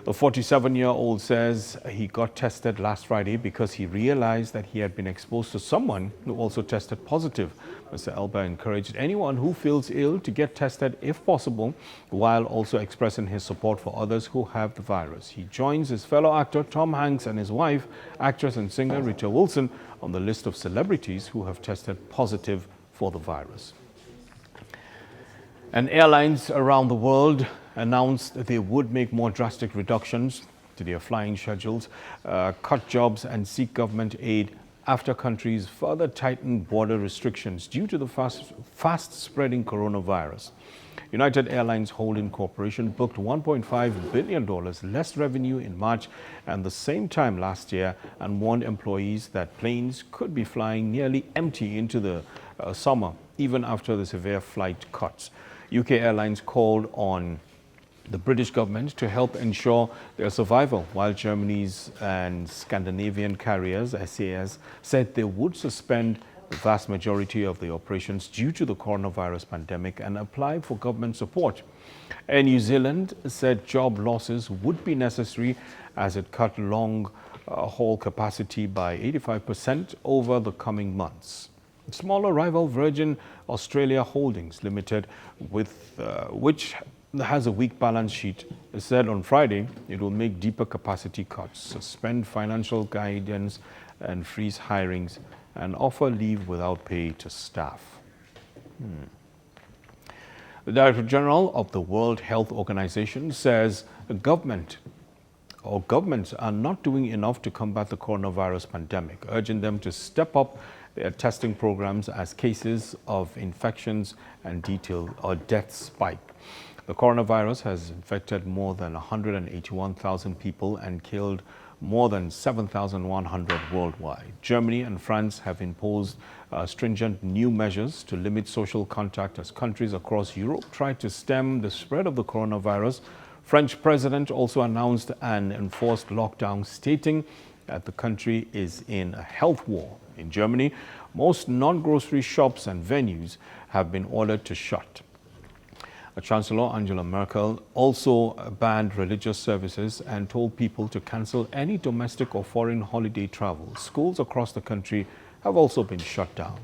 The 47-year-old says he got tested last Friday because he realized that he had been exposed to someone who also tested positive. Mr. Elba encouraged anyone who feels ill to get tested if possible, while also expressing his support for others who have the virus. He joins his fellow actor Tom Hanks and his wife, actress and singer Rita Wilson, on the list of celebrities who have tested positive for the virus. And airlines around the world announced that they would make more drastic reductions to their flying schedules, cut jobs and seek government aid after countries further tightened border restrictions due to the fast-spreading coronavirus. United Airlines Holding Corporation booked $1.5 billion less revenue in March and the same time last year, and warned employees that planes could be flying nearly empty into the summer, even after the severe flight cuts. UK Airlines called on the British government to help ensure their survival, while Germany's and Scandinavian carriers, SAS, said they would suspend the vast majority of the operations due to the coronavirus pandemic and apply for government support. Air New Zealand said job losses would be necessary as it cut long-haul capacity by 85% over the coming months. Smaller rival Virgin Australia Holdings Limited, which has a weak balance sheet, said on Friday it will make deeper capacity cuts, suspend financial guidance and freeze hirings, and offer leave without pay to staff. The Director General of the World Health Organization says the governments are not doing enough to combat the coronavirus pandemic, urging them to step up their testing programs as cases of infections and deaths spike. The coronavirus has infected more than 181,000 people and killed more than 7,100 worldwide. Germany and France have imposed stringent new measures to limit social contact as countries across Europe try to stem the spread of the coronavirus. French president also announced an enforced lockdown, stating that the country is in a health war. In Germany, most non-grocery shops and venues have been ordered to shut. Chancellor Angela Merkel also banned religious services and told people to cancel any domestic or foreign holiday travel. Schools across the country have also been shut down.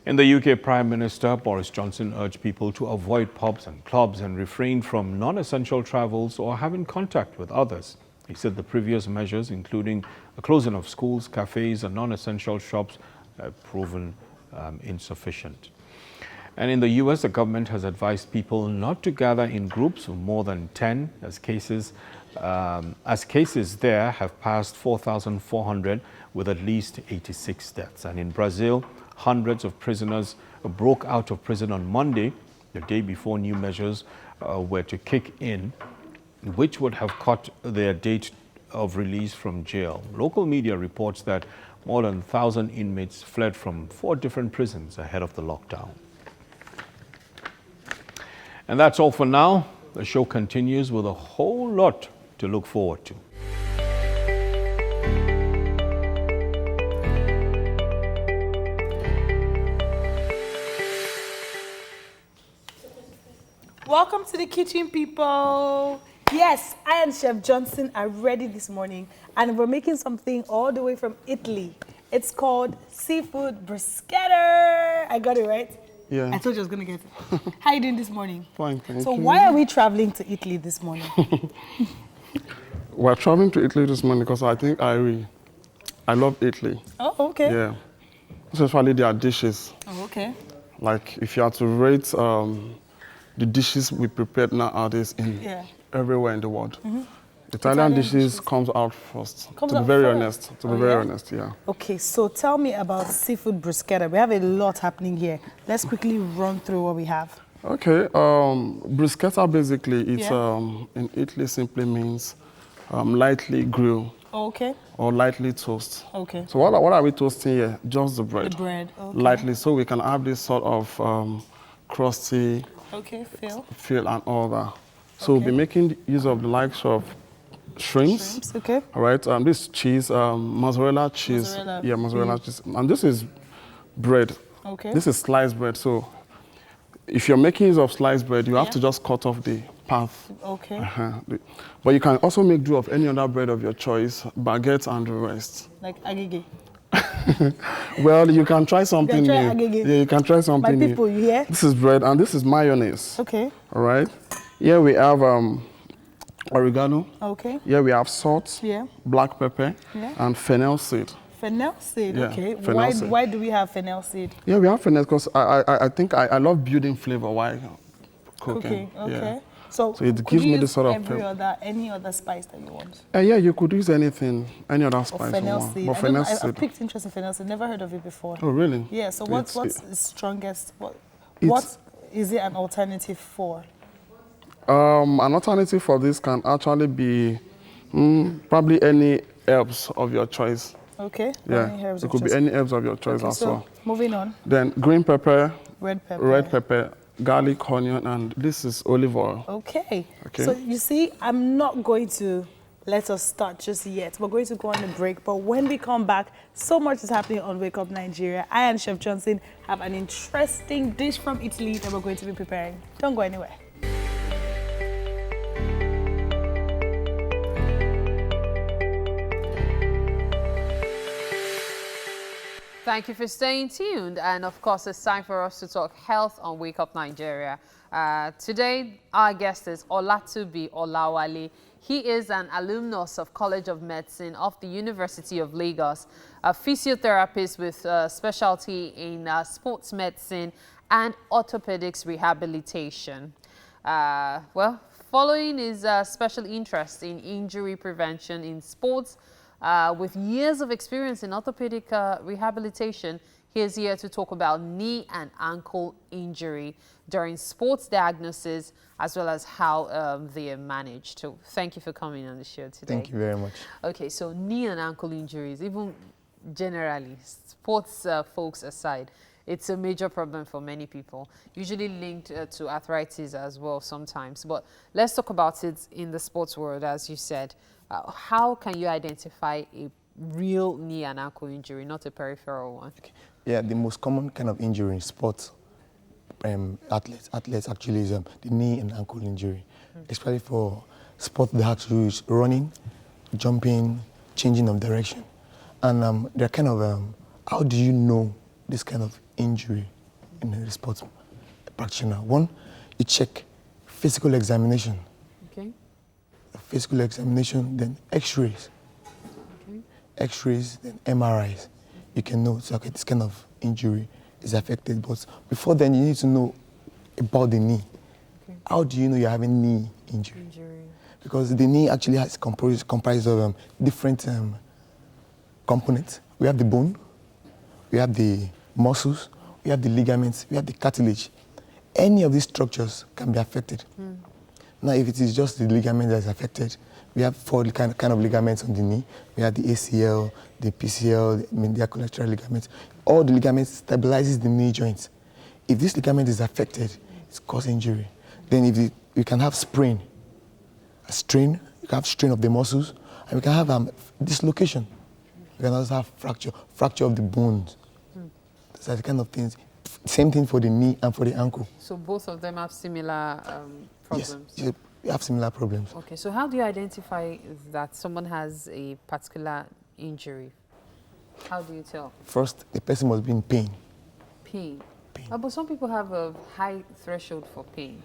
In the UK, Prime Minister Boris Johnson urged people to avoid pubs and clubs and refrain from non-essential travels or having contact with others. He said the previous measures, including the closing of schools, cafes and non-essential shops, have proven insufficient. And in the U.S., the government has advised people not to gather in groups of more than 10 as cases there have passed 4,400 with at least 86 deaths. And in Brazil, hundreds of prisoners broke out of prison on Monday, the day before new measures were to kick in, which would have cut their date of release from jail. Local media reports that more than 1,000 inmates fled from 4 different prisons ahead of the lockdown. And that's all for now. The show continues with a whole lot to look forward to. Welcome to the kitchen, people. Yes, I and Chef Johnson are ready this morning, and we're making something all the way from Italy. It's called seafood bruschetta. I got it right? Yeah. I told you I was going to get it. How are you doing this morning? Fine, thank you. So why are we traveling to Italy this morning? We're traveling to Italy this morning because I think I love Italy. Oh, okay. Yeah. Especially their dishes. Oh, okay. Like if you had to rate the dishes we prepared nowadays in everywhere in the world. Mm-hmm. Italian dishes comes out first. To be very honest. To be very honest, yeah. Okay, so tell me about seafood bruschetta. We have a lot happening here. Let's quickly run through what we have. Okay, bruschetta basically, it's in Italy simply means lightly grill Okay. or lightly toast. Okay. So what are we toasting here? Just the bread. The bread. Okay. Lightly, so we can have this sort of crusty Okay, feel and all that. So we'll be making use of the likes of shrimps. Okay. All right. This cheese, mozzarella cheese. Mozzarella. Yeah, mozzarella cheese. And this is bread. Okay. This is sliced bread. So if you're making use of sliced bread, you have to just cut off the path. Okay. But you can also make do of any other bread of your choice, baguette and the rest. Like agege. Well, you can try something You can try new. agege. Yeah, you can try something My new. people, you hear? This is bread and this is mayonnaise. Okay. All right. Here we have oregano. Okay. Here we have salt, Yeah. black pepper, Yeah. and fennel seed. Fennel seed. Yeah, Okay. fennel seed. Why do we have fennel seed? Yeah, we have fennel because I think I love building flavor while cooking. Okay. Yeah. So it could gives you me the use sort of any other spice that you want? Yeah, you could use anything, any other Or spice fennel you want. seed. But fennel I've seed. picked interest in fennel seed. Never heard of it before. Oh, really? Yeah. So what's the strongest? What It's- is it an alternative for? An alternative for this can actually be probably any herbs of your choice. Okay. Yeah, Any herbs it of could be choice. any herbs of your choice Okay, as so well. moving on. Then green pepper, Red pepper. red pepper, garlic, onion, and this is olive oil. Okay. Okay. So you see, I'm not going to let us start just yet. We're going to go on a break, but when we come back, so much is happening on Wake Up Nigeria. I and Chef Johnson have an interesting dish from Italy that we're going to be preparing. Don't go anywhere. Thank you for staying tuned. And of course, it's time for us to talk health on Wake Up Nigeria. Today, our guest is Olatubi Olawale. He is an alumnus of College of Medicine of the University of Lagos, a physiotherapist with specialty in sports medicine and orthopedics rehabilitation. Well, following his special interest in injury prevention in sports, with years of experience in orthopedic rehabilitation, he is here to talk about knee and ankle injury during sports diagnosis, as well as how they are managed. So thank you for coming on the show today. Thank you very much. Okay, so knee and ankle injuries, even generally, sports folks aside, it's a major problem for many people, usually linked to arthritis as well sometimes. But let's talk about it in the sports world, as you said. How can you identify a real knee and ankle injury, not a peripheral one? Okay. Yeah, the most common kind of injury in sports athletes actually is the knee and ankle injury, especially for sport that has to do with running, jumping, changing of direction. And they're kind of, how do you know this kind of injury in a sports practitioner? One, you check physical examination. Okay. Physical examination, then X-rays. Okay. X-rays, then MRIs. You can know, so okay, this kind of injury is affected. But before then, you need to know about the knee. Okay. How do you know you're having knee injury? Because the knee actually has comprised of different components. We have the bone, we have the muscles, we have the ligaments, we have the cartilage. Any of these structures can be affected. Now, if it is just the ligament that is affected, we have four kind of ligaments on the knee. We have the ACL, the PCL, the medial collateral ligaments. All the ligaments stabilizes the knee joints. If this ligament is affected, it causes injury. Then if you can have sprain, a strain, you can have strain of the muscles, and we can have dislocation. You can also have fracture of the bones. Those are the kind of things. Same thing for the knee and for the ankle. So both of them have similar problems? Yes, you have similar problems. Okay, so how do you identify that someone has a particular injury? How do you tell? First, the person must be in pain. Pain. But some people have a high threshold for pain.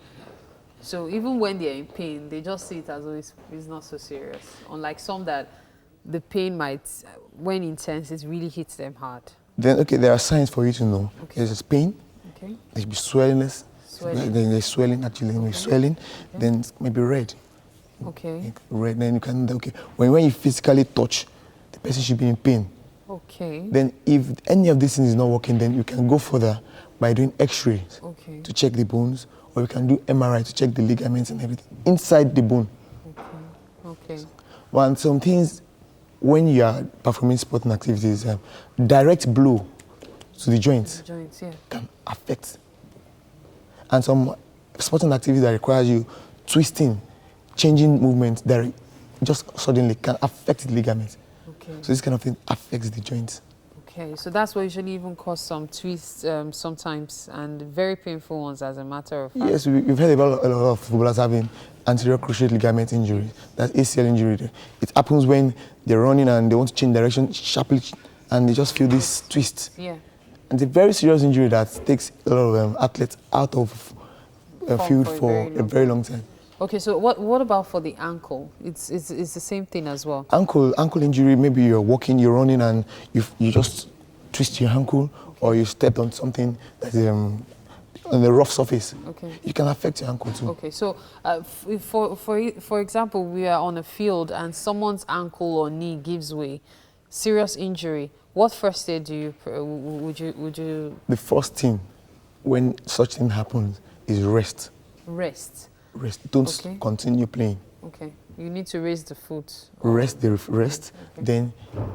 So even when they're in pain, they just see it as though it's not so serious. Unlike some that the pain might, when intense, it really hits them hard. Then, okay, there are signs for you to know. Okay. There's pain. Okay. There'll be swellingness. Swelling. Then there's swelling, actually. When swelling, then it's maybe red. Okay. Red, then you can, okay. When you physically touch, the person should be in pain. Okay. Then if any of these things is not working, then you can go further by doing X-rays to check the bones, or you can do MRI to check the ligaments and everything inside the bone. Okay. One some things when you are performing sporting activities, direct blow to the joints can affect. And some sporting activities that requires you twisting, changing movements that just suddenly can affect the ligaments. Okay. So this kind of thing affects the joints. Okay, so that's what usually even cause some twists sometimes, and very painful ones as a matter of fact. Yes, we've heard about a lot of footballers having anterior cruciate ligament injury, that's ACL injury. It happens when they're running and they want to change direction sharply, and they just feel this twist. Yeah. And it's a very serious injury that takes a lot of athletes out of field for a very long time. Okay, so what about for the ankle? It's the same thing as well. Ankle injury, maybe you're walking, you're running, and you just twist your ankle, or you step on something that's on a rough surface. Okay. You can affect your ankle too. Okay, so for example, we are on a field and someone's ankle or knee gives way, serious injury. What first aid do you would you? The first thing when such thing happens is rest. Rest. Rest. Don't continue playing. Okay. You need to raise the foot. Rest. Okay. Then,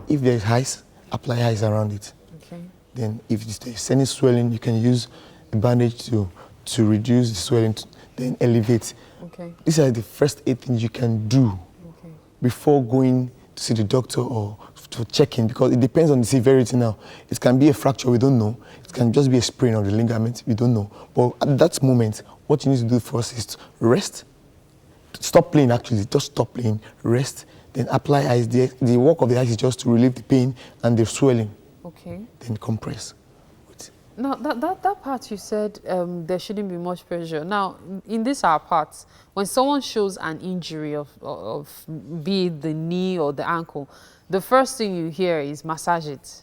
if there's ice, apply ice around it. Okay. Then, if there's any swelling, you can use a bandage to reduce the swelling. Then elevate. Okay. These are the first 8 things you can do before going to see the doctor or to check in, because it depends on the severity now. It can be a fracture, we don't know. It can just be a sprain of the ligament, we don't know. But at that moment, what you need to do first is to rest. Stop playing, actually. Just stop playing, rest, then apply ice. The work of the ice is just to relieve the pain and the swelling. Okay. Then compress. Now, that part you said there shouldn't be much pressure. Now, in this our parts, when someone shows an injury of be it the knee or the ankle, the first thing you hear is massage it.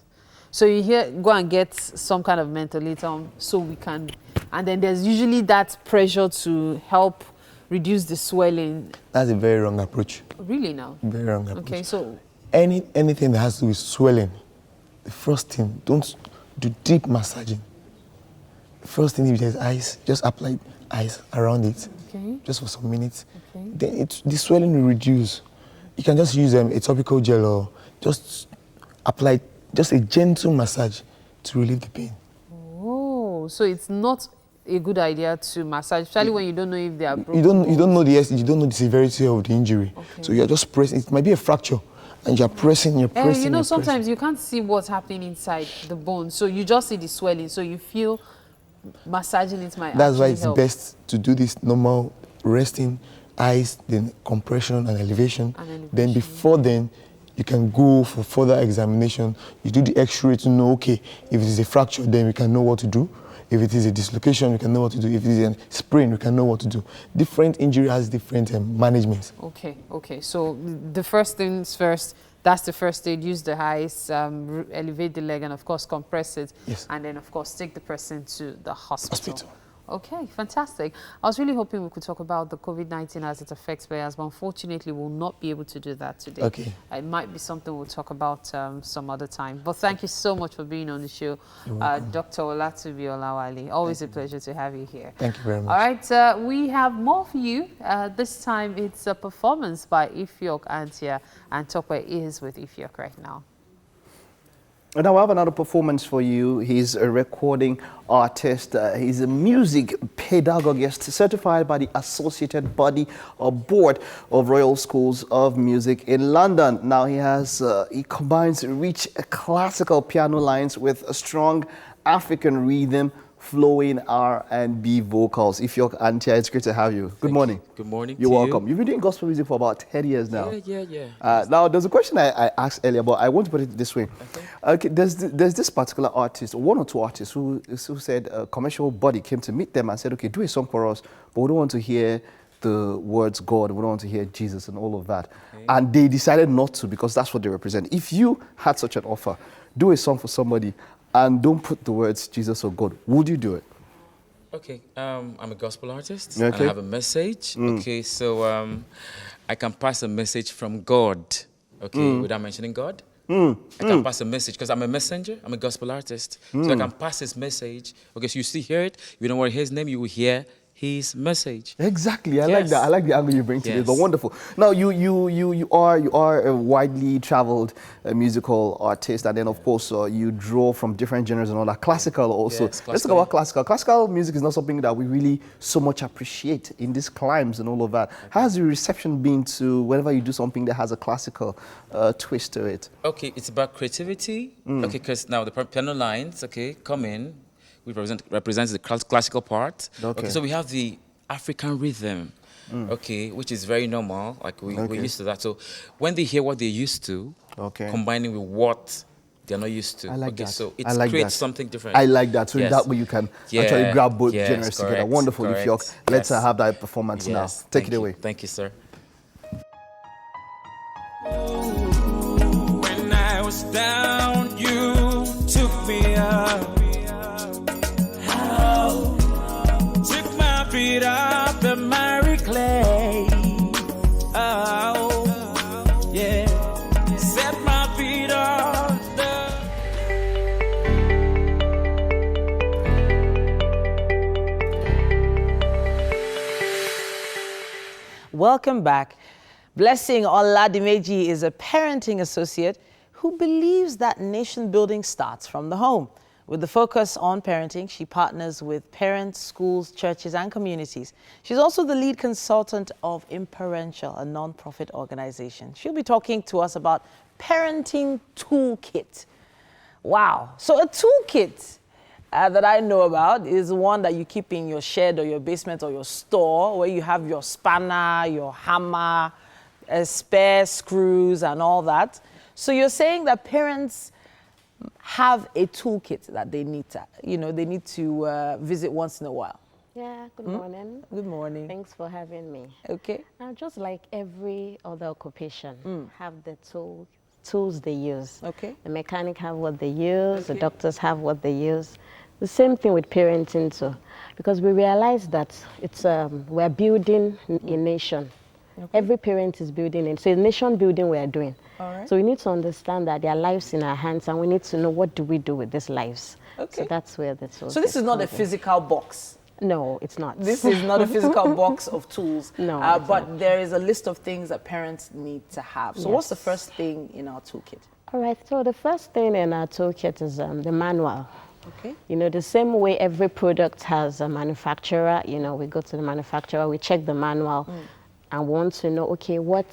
So you hear, go and get some kind of ventilator so we can, and then there's usually that pressure to help reduce the swelling. That's a very wrong approach. Really now? Very wrong approach. Okay, so anything that has to do with swelling, the first thing, don't do deep massaging. The first thing, if there's ice, just apply ice around it, just for some minutes. Okay. Then the swelling will reduce. You can just use a topical gel or just apply just a gentle massage to relieve the pain. Oh, so it's not a good idea to massage, especially when you don't know if they are broken. You don't know the severity of the injury. Okay. So you're just pressing. It might be a fracture, and you're pressing. You know, sometimes you can't see what's happening inside the bone, so you just see the swelling. So you feel massaging it might. That's why it's help. best to do this normal resting, ice, then compression and elevation. Then before then, you can go for further examination. You do the X-ray to know, okay, if it is a fracture, then we can know what to do. If it is a dislocation, we can know what to do. If it is a sprain, we can know what to do. Different injury has different managements. Okay. So the first things first, that's the first aid. Use the ice, elevate the leg, and of course compress it. Yes. And then of course take the person to the hospital. Okay, fantastic. I was really hoping we could talk about the COVID-19 as it affects players, but unfortunately we'll not be able to do that today. Okay. It might be something we'll talk about some other time. But thank you so much for being on the show, Dr. Olatubi Olawale. Always a pleasure to have you here. Thank you very much. All right, we have more for you. This time it's a performance by Ifyok Antia, and Tokwe is with Ifyok right now. And now I have another performance for you. He's a recording artist. He's a music pedagogist certified by the Associated Body or Board of Royal Schools of Music in London. Now he combines rich classical piano lines with a strong African rhythm, flowing R&B vocals. Ifyok Antia, it's great to have you. Good morning. Good morning. You're welcome. You've been doing gospel music for about 10 years now. Yeah. Now, there's a question I asked earlier, but I want to put it this way. Okay, there's this particular artist, one or two artists, who said a commercial body came to meet them and said, okay, do a song for us, but we don't want to hear the words God, we don't want to hear Jesus and all of that. Okay. And they decided not to, because that's what they represent. If you had such an offer, do a song for somebody and don't put the words Jesus or God, would you do it? Okay, I'm a gospel artist, and I have a message. Okay, so I can pass a message from God, okay, without mentioning God. I can pass a message, because I'm a messenger, I'm a gospel artist. So I can pass his message. Okay, so you still hear it. If you don't want to hear his name, you will hear his message. Exactly. I like that. I like the angle you bring to this. But wonderful. Now, you are a widely traveled musical artist, and then of course you draw from different genres and all that. Classical also. Yes, Let's talk about classical. Classical music is not something that we really so much appreciate in these climes and all of that. How has the reception been to whenever you do something that has a classical twist to it? Okay, it's about creativity. Okay, because now the piano lines, come in. We represents the classical part. Okay, so we have the African rhythm, which is very normal. Like we're used to that. So when they hear what they're used to, combining with what they're not used to, I like that. so it like creates that. something different. I like that. So in that way you can actually grab both genres together. Wonderful, Ifyok. Let's have that performance now. Take it away. Thank you, sir. When I was down, you took me up. Took my feet off the miry clay. Oh, yeah. Set my feet on the... Welcome back. Blessing Oladimeji is a parenting associate who believes that nation building starts from the home. With the focus on parenting, she partners with parents, schools, churches, and communities. She's also the lead consultant of Imparential, a non-profit organization. She'll be talking to us about parenting toolkit. Wow. So a toolkit that I know about is one that you keep in your shed or your basement or your store, where you have your spanner, your hammer, spare screws, and all that. So you're saying that parents have a toolkit that they need to, visit once in a while. Yeah, good morning. Good morning. Thanks for having me. Okay. Now, just like every other occupation, have the tools they use. Okay. The mechanic have what they use, the doctors have what they use. The same thing with parenting too, because we realize that it's we're building a nation. Every parent is building it. So it's nation building we are doing. All right. So we need to understand that there are lives in our hands, and we need to know what do we do with these lives. Okay. So that's where the tools. So this is not a physical box. No, it's not. This is not a physical box of tools. No. But there is a list of things that parents need to have. So what's the first thing in our toolkit? All right. So the first thing in our toolkit is the manual. Okay. You know, the same way every product has a manufacturer, you know, we go to the manufacturer, we check the manual and want to know, okay, what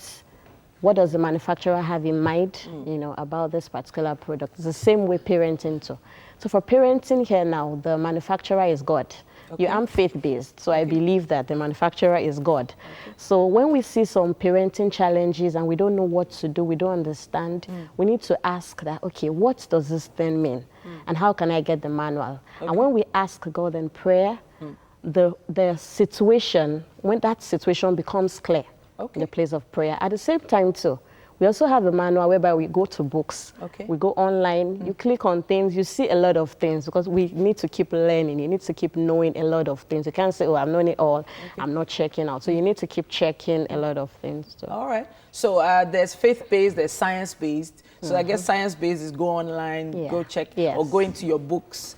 does the manufacturer have in mind, you know, about this particular product? It's the same way parenting too. So for parenting here now, the manufacturer is God. Okay. I'm faith-based, so I believe that the manufacturer is God. Okay. So when we see some parenting challenges and we don't know what to do, we don't understand, we need to ask that, okay, what does this thing mean? And how can I get the manual? Okay. And when we ask God in prayer, the situation, when that situation becomes clear in the place of prayer. At the same time too, we also have a manual whereby we go to books, we go online, you click on things, you see a lot of things, because we need to keep learning, you need to keep knowing a lot of things. You can't say, oh, I've known it all, I'm not checking out. So you need to keep checking a lot of things too. All right. So there's faith-based, there's science-based. So I guess science-based is go online, go check, or go into your books,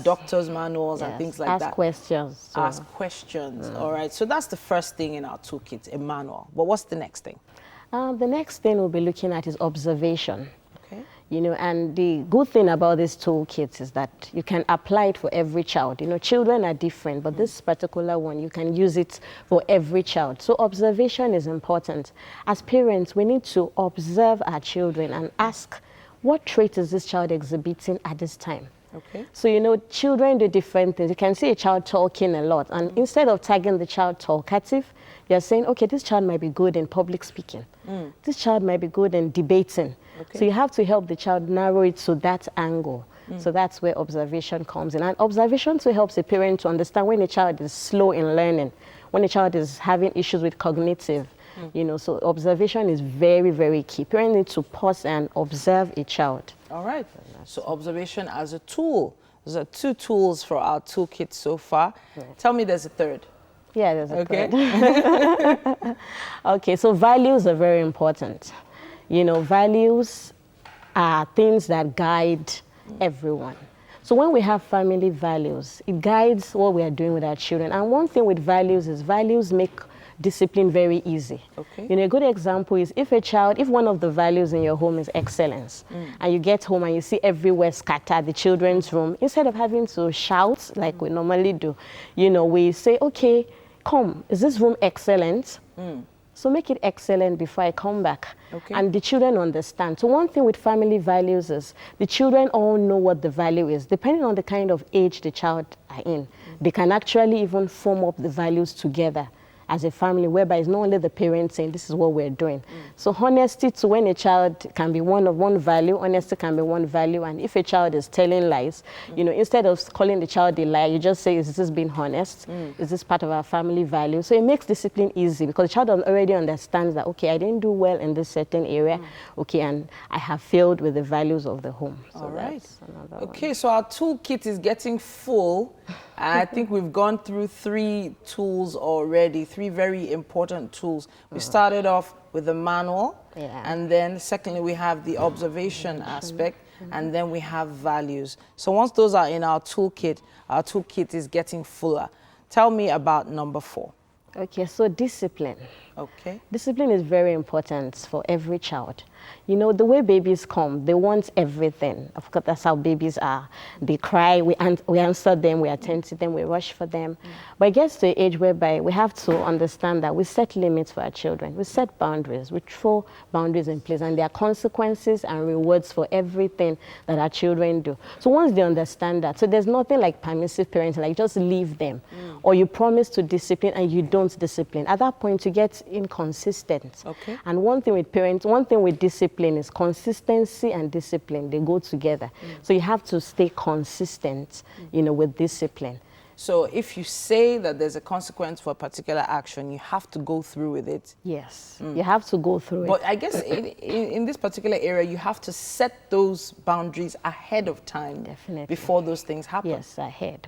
doctors' manuals and things like that. Ask questions. So. Ask questions. All right. So that's the first thing in our toolkit, a manual. But what's the next thing? The next thing we'll be looking at is observation. Okay. You know, and the good thing about this toolkit is that you can apply it for every child. You know, children are different, but this particular one, you can use it for every child. So observation is important. As parents, we need to observe our children and ask, what trait is this child exhibiting at this time? Okay. So, you know, children do different things. You can see a child talking a lot, and instead of tagging the child talkative, you're saying, okay, this child might be good in public speaking. This child might be good in debating. Okay. So you have to help the child narrow it to that angle. So that's where observation comes in. And observation too helps a parent to understand when a child is slow in learning, when a child is having issues with cognitive. You know, so observation is very, very key. Parents need to pause and observe a child. All right. So observation as a tool. Those are 2 tools for our toolkit so far. Tell me there's a third. Yeah, there's a third. Okay, so values are very important. You know, values are things that guide everyone. So when we have family values, it guides what we are doing with our children. And one thing with values is values make discipline very easy. Okay. You know, a good example is if one of the values in your home is excellence, and you get home and you see everywhere scattered, the children's room, instead of having to shout like we normally do, you know, we say, okay, come, is this room excellent? So make it excellent before I come back. Okay. And the children understand. So one thing with family values is the children all know what the value is. Depending on the kind of age the child are in, they can actually even form up the values together as a family, whereby it's not only the parents saying this is what we're doing. So honesty to when a child can be one value, honesty can be one value, and if a child is telling lies, you know, instead of calling the child a liar, you just say, is this being honest? Is this part of our family value? So it makes discipline easy because the child already understands that, okay, I didn't do well in this certain area, okay, and I have failed with the values of the home. So all right. Okay, one. so our toolkit is getting full. I think we've gone through 3 tools already, 3 very important tools. We started off with the manual, and then secondly, we have the observation aspect, and then we have values. So once those are in our toolkit is getting fuller. Tell me about number 4. Okay, so discipline. Okay. Discipline is very important for every child. You know, the way babies come, they want everything. Of course, that's how babies are. They cry, we answer them, we attend to them, we rush for them. But it gets to an age whereby we have to understand that we set limits for our children. We set boundaries. We throw boundaries in place, and there are consequences and rewards for everything that our children do. So once they understand that, so there's nothing like permissive parenting, like just leave them. Or you promise to discipline and you don't discipline. At that point, you get inconsistent. Okay. And one thing with discipline is consistency and discipline. They go together. So you have to stay consistent, you know, with discipline. So if you say that there's a consequence for a particular action, you have to go through with it. Yes, you have to go through But it. I guess in this particular area, you have to set those boundaries ahead of time. Definitely. Before those things happen. Yes,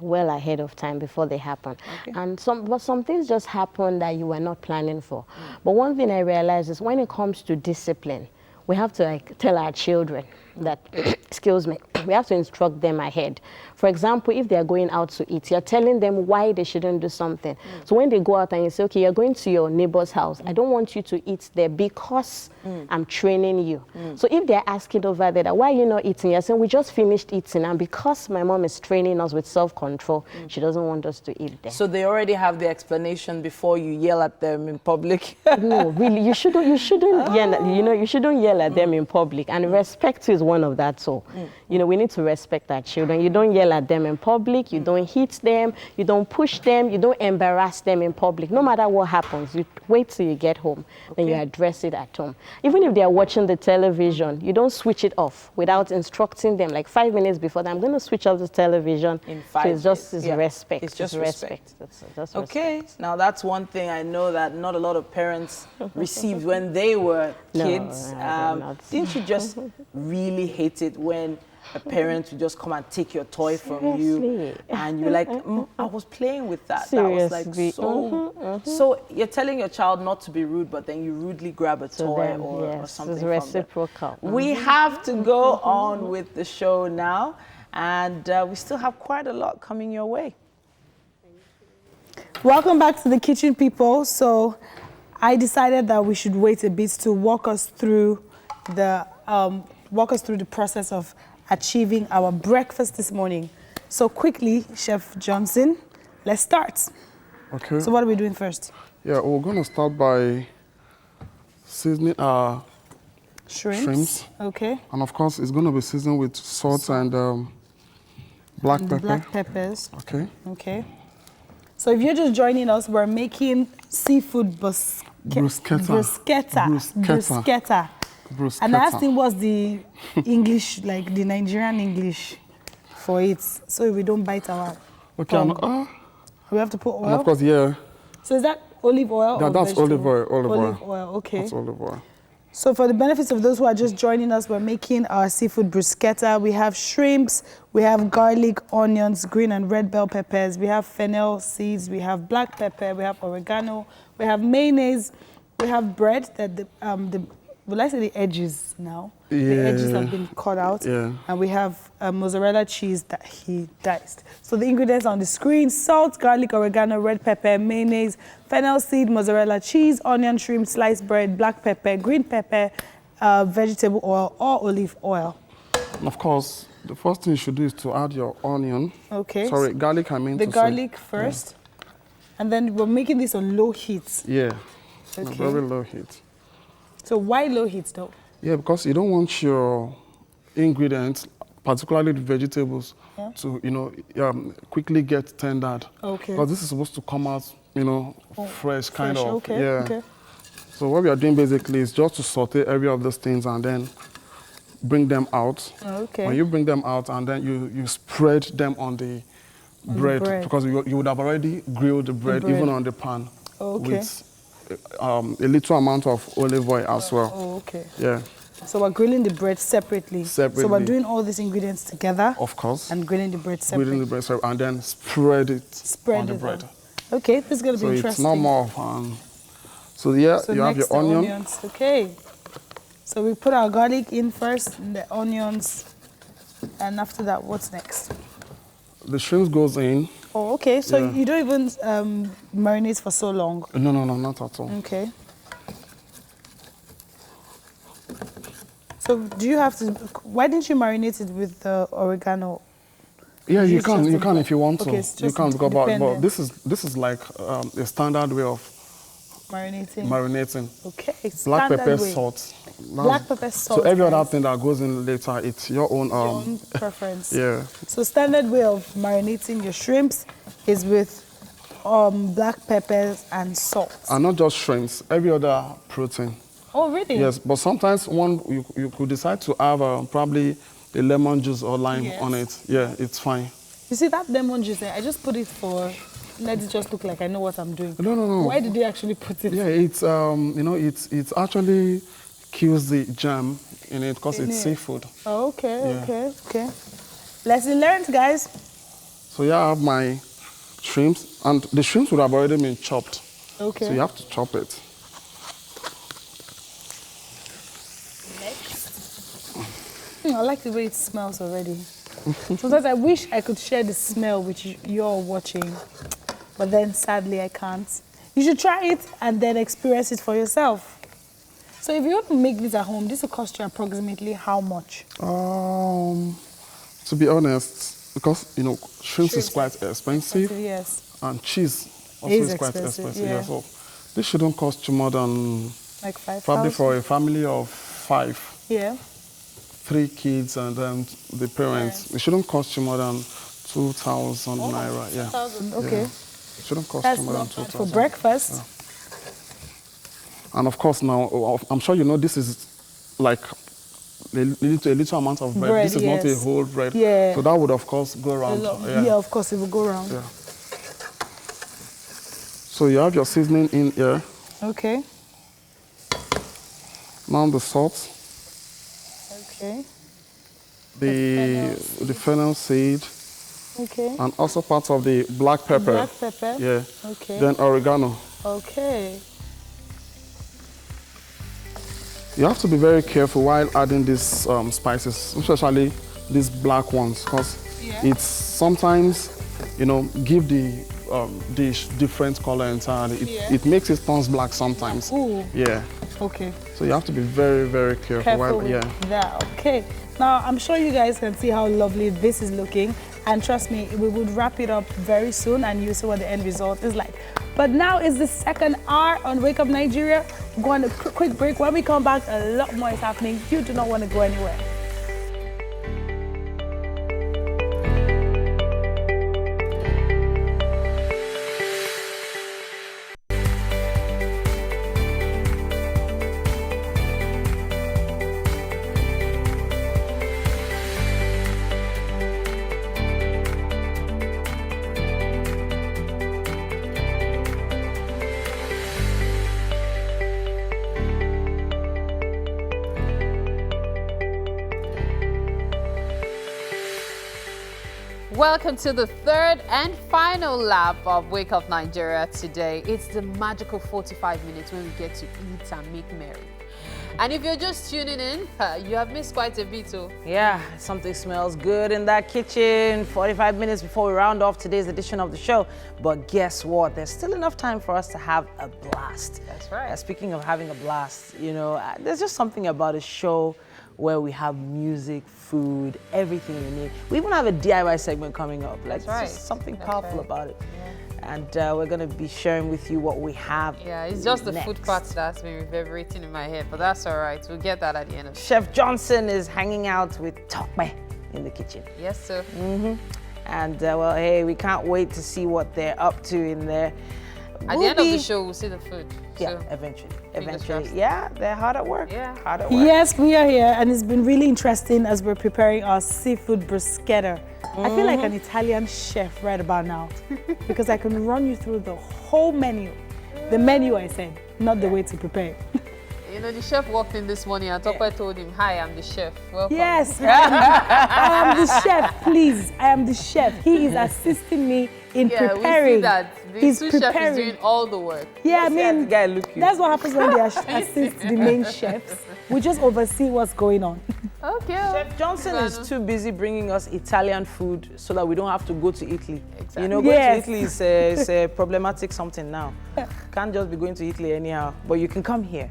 well ahead of time before they happen. Okay. And some things just happen that you were not planning for. But one thing I realized is when it comes to discipline, we have to tell our children that, excuse me, we have to instruct them ahead. For example, if they are going out to eat, you're telling them why they shouldn't do something. So when they go out and you say, okay, you're going to your neighbor's house, I don't want you to eat there because I'm training you. So if they're asking over there, why are you not eating? You're saying, we just finished eating, and because my mom is training us with self-control, she doesn't want us to eat there. So they already have the explanation before you yell at them in public. No, really, you shouldn't yell, you know, you shouldn't yell at them in public. And respect is one of that. So, you know, we need to respect our children. You don't yell at them in public, you don't hit them, you don't push them, you don't embarrass them in public. No matter what happens, you wait till you get home, then you address it at home. Even if they are watching the television, you don't switch it off without instructing them, like 5 minutes before that, I'm going to switch off the television. In 5 minutes. It's just respect. It's just respect. That's okay, now that's one thing I know that not a lot of parents received when they were kids. Didn't you just really hate it when a parent would just come and take your toy from you, and you're like, I was playing with that. Seriously. That was like so. So you're telling your child not to be rude, but then you rudely grab a toy or something. It's reciprocal. From them. We have to go on with the show now, and we still have quite a lot coming your way. Welcome back to the kitchen, people. So I decided that we should wait a bit to walk us through the process of achieving our breakfast this morning. So quickly, Chef Johnson, let's start. Okay. So what are we doing first? Yeah, we're going to start by seasoning our shrimps. Okay. And of course, it's going to be seasoned with salt and black pepper. Black peppers. Okay. Okay. So if you're just joining us, we're making seafood bruschetta. And I asked him what's the English, like the Nigerian English for it, so we don't bite our tongue. We have to put oil? And of course, yeah. So is that olive oil or that's olive oil. Olive oil, okay. That's olive oil. So for the benefits of those who are just joining us, we're making our seafood bruschetta. We have shrimps, we have garlic, onions, green and red bell peppers, we have fennel seeds, we have black pepper, we have oregano, we have mayonnaise, we have bread that will I say the edges now? The edges have been cut out. Yeah. And we have mozzarella cheese that he diced. So the ingredients on the screen: salt, garlic, oregano, red pepper, mayonnaise, fennel seed, mozzarella cheese, onion, shrimp, sliced bread, black pepper, green pepper, vegetable oil or olive oil. And of course, the first thing you should do is to add your onion. Okay. Sorry, garlic, I mean the to garlic say. first. And then we're making this on low heat. Yeah. Okay. Very low heat. So why low heat though? Yeah, because you don't want your ingredients, particularly the vegetables, to, quickly get tendered. Okay. Because this is supposed to come out, fresh, kind of. Okay. Yeah. Okay. So what we are doing basically is just to saute every of those things and then bring them out. Okay. When you bring them out and then you spread them on the bread, because you would have already grilled the bread even on the pan with a little amount of olive oil as well. Oh, okay. Yeah. So we're grilling the bread separately. Separately. So we're doing all these ingredients together. Of course. And grilling the bread separately. Grilling the bread separately and then spread it on the bread. Okay, this is going to be interesting. So it's not more of so yeah, so you have your onion. Onions. Okay. So we put our garlic in first, and the onions, and after that, what's next? The shrimp goes in. Oh, okay. So you don't even marinate for so long? No, not at all. Okay. So do you have to, why didn't you marinate it with oregano? Yeah, you can if you want to. Okay, you can, but this is like a standard way of marinating. Okay. Black pepper, salt. Black pepper, salt. So every other thing that goes in later, it's your own preference. Yeah. So standard way of marinating your shrimps is with black peppers and salt. And not just shrimps, every other protein. Oh, really? Yes, but sometimes you could decide to have probably a lemon juice or lime on it. Yeah, it's fine. You see that lemon juice, I just put it for, let it just look like I know what I'm doing. No. Why did you actually put it? Yeah, it's it's actually kills the germ in it because it's seafood. Oh, okay. Lesson learned, guys. So yeah, I have my shrimps, and the shrimps would have already been chopped. Okay. So you have to chop it. I like the way it smells already. Sometimes I wish I could share the smell with you all watching, but then sadly I can't. You should try it and then experience it for yourself. So if you want to make this at home, this will cost you approximately how much? To be honest, because shrimps is quite expensive. Yes. And cheese also is quite expensive. Yeah. So this shouldn't cost you more than like 5,000. Probably for a family of 5. Yeah. 3 kids and then the parents. It shouldn't cost you more than 2,000 naira. Yeah. 2,000. Okay. Yeah. It shouldn't cost you more than 2,000. For breakfast. Yeah. And of course now, I'm sure you know this is like a little amount of bread. This is not a whole bread. Yeah. So that would of course go around. Yeah, of course it will go around. Yeah. So you have your seasoning in here. Okay. Now the salt. Okay. The fennel seed. Okay. And also part of the black pepper. Black pepper. Yeah. Okay. Then oregano. Okay. You have to be very careful while adding these spices, especially these black ones, because it's sometimes, give the dish different color entirely. It makes it turns black sometimes. Ooh. Yeah. Okay. So you have to be very, very careful while, with that. Okay. Now, I'm sure you guys can see how lovely this is looking. And trust me, we would wrap it up very soon and you'll see what the end result is like. But now is the second hour on Wake Up Nigeria. We're going to a quick break. When we come back, a lot more is happening. You do not want to go anywhere. Welcome to the third and final lap of Wake Up Nigeria today. It's the magical 45 minutes when we get to eat and make merry. And if you're just tuning in, you have missed quite a bit too. Yeah, something smells good in that kitchen. 45 minutes before we round off today's edition of the show. But guess what? There's still enough time for us to have a blast. That's right. Speaking of having a blast, you know, there's just something about a show where we have music, food, everything you need. We even have a DIY segment coming up. Like, That's just something powerful right. about it. Yeah. And we're going to be sharing with you what we have. Yeah, it's just the next. food part that's been reverberating in my head, but that's all right. We'll get that at the end of the Chef Johnson is hanging out with Toddler in the kitchen. Yes, sir. And well, hey, we can't wait to see what they're up to in there. At the end of the show, we'll see the food. Yeah, So, eventually. Yeah, they're hard at work. Yeah. Hard at work. Yes, we are here, and it's been really interesting as we're preparing our seafood bruschetta. I feel like an Italian chef right about now because I can run you through the whole menu. The menu, I said, not the way to prepare. You know, the chef walked in this morning and Tokwe told him, "Hi, I'm the chef. Welcome." Yes, I am the chef, please. I am the chef. He is assisting me in preparing. We see that. The sous chef is doing all the work. Yeah, I mean, the guy look you. that's what happens when they assist the main chefs. We just oversee what's going on. Okay. Chef Johnson is too busy bringing us Italian food so that we don't have to go to Italy. Exactly. You know, going to Italy is a problematic something now. Can't just be going to Italy anyhow. But you can come here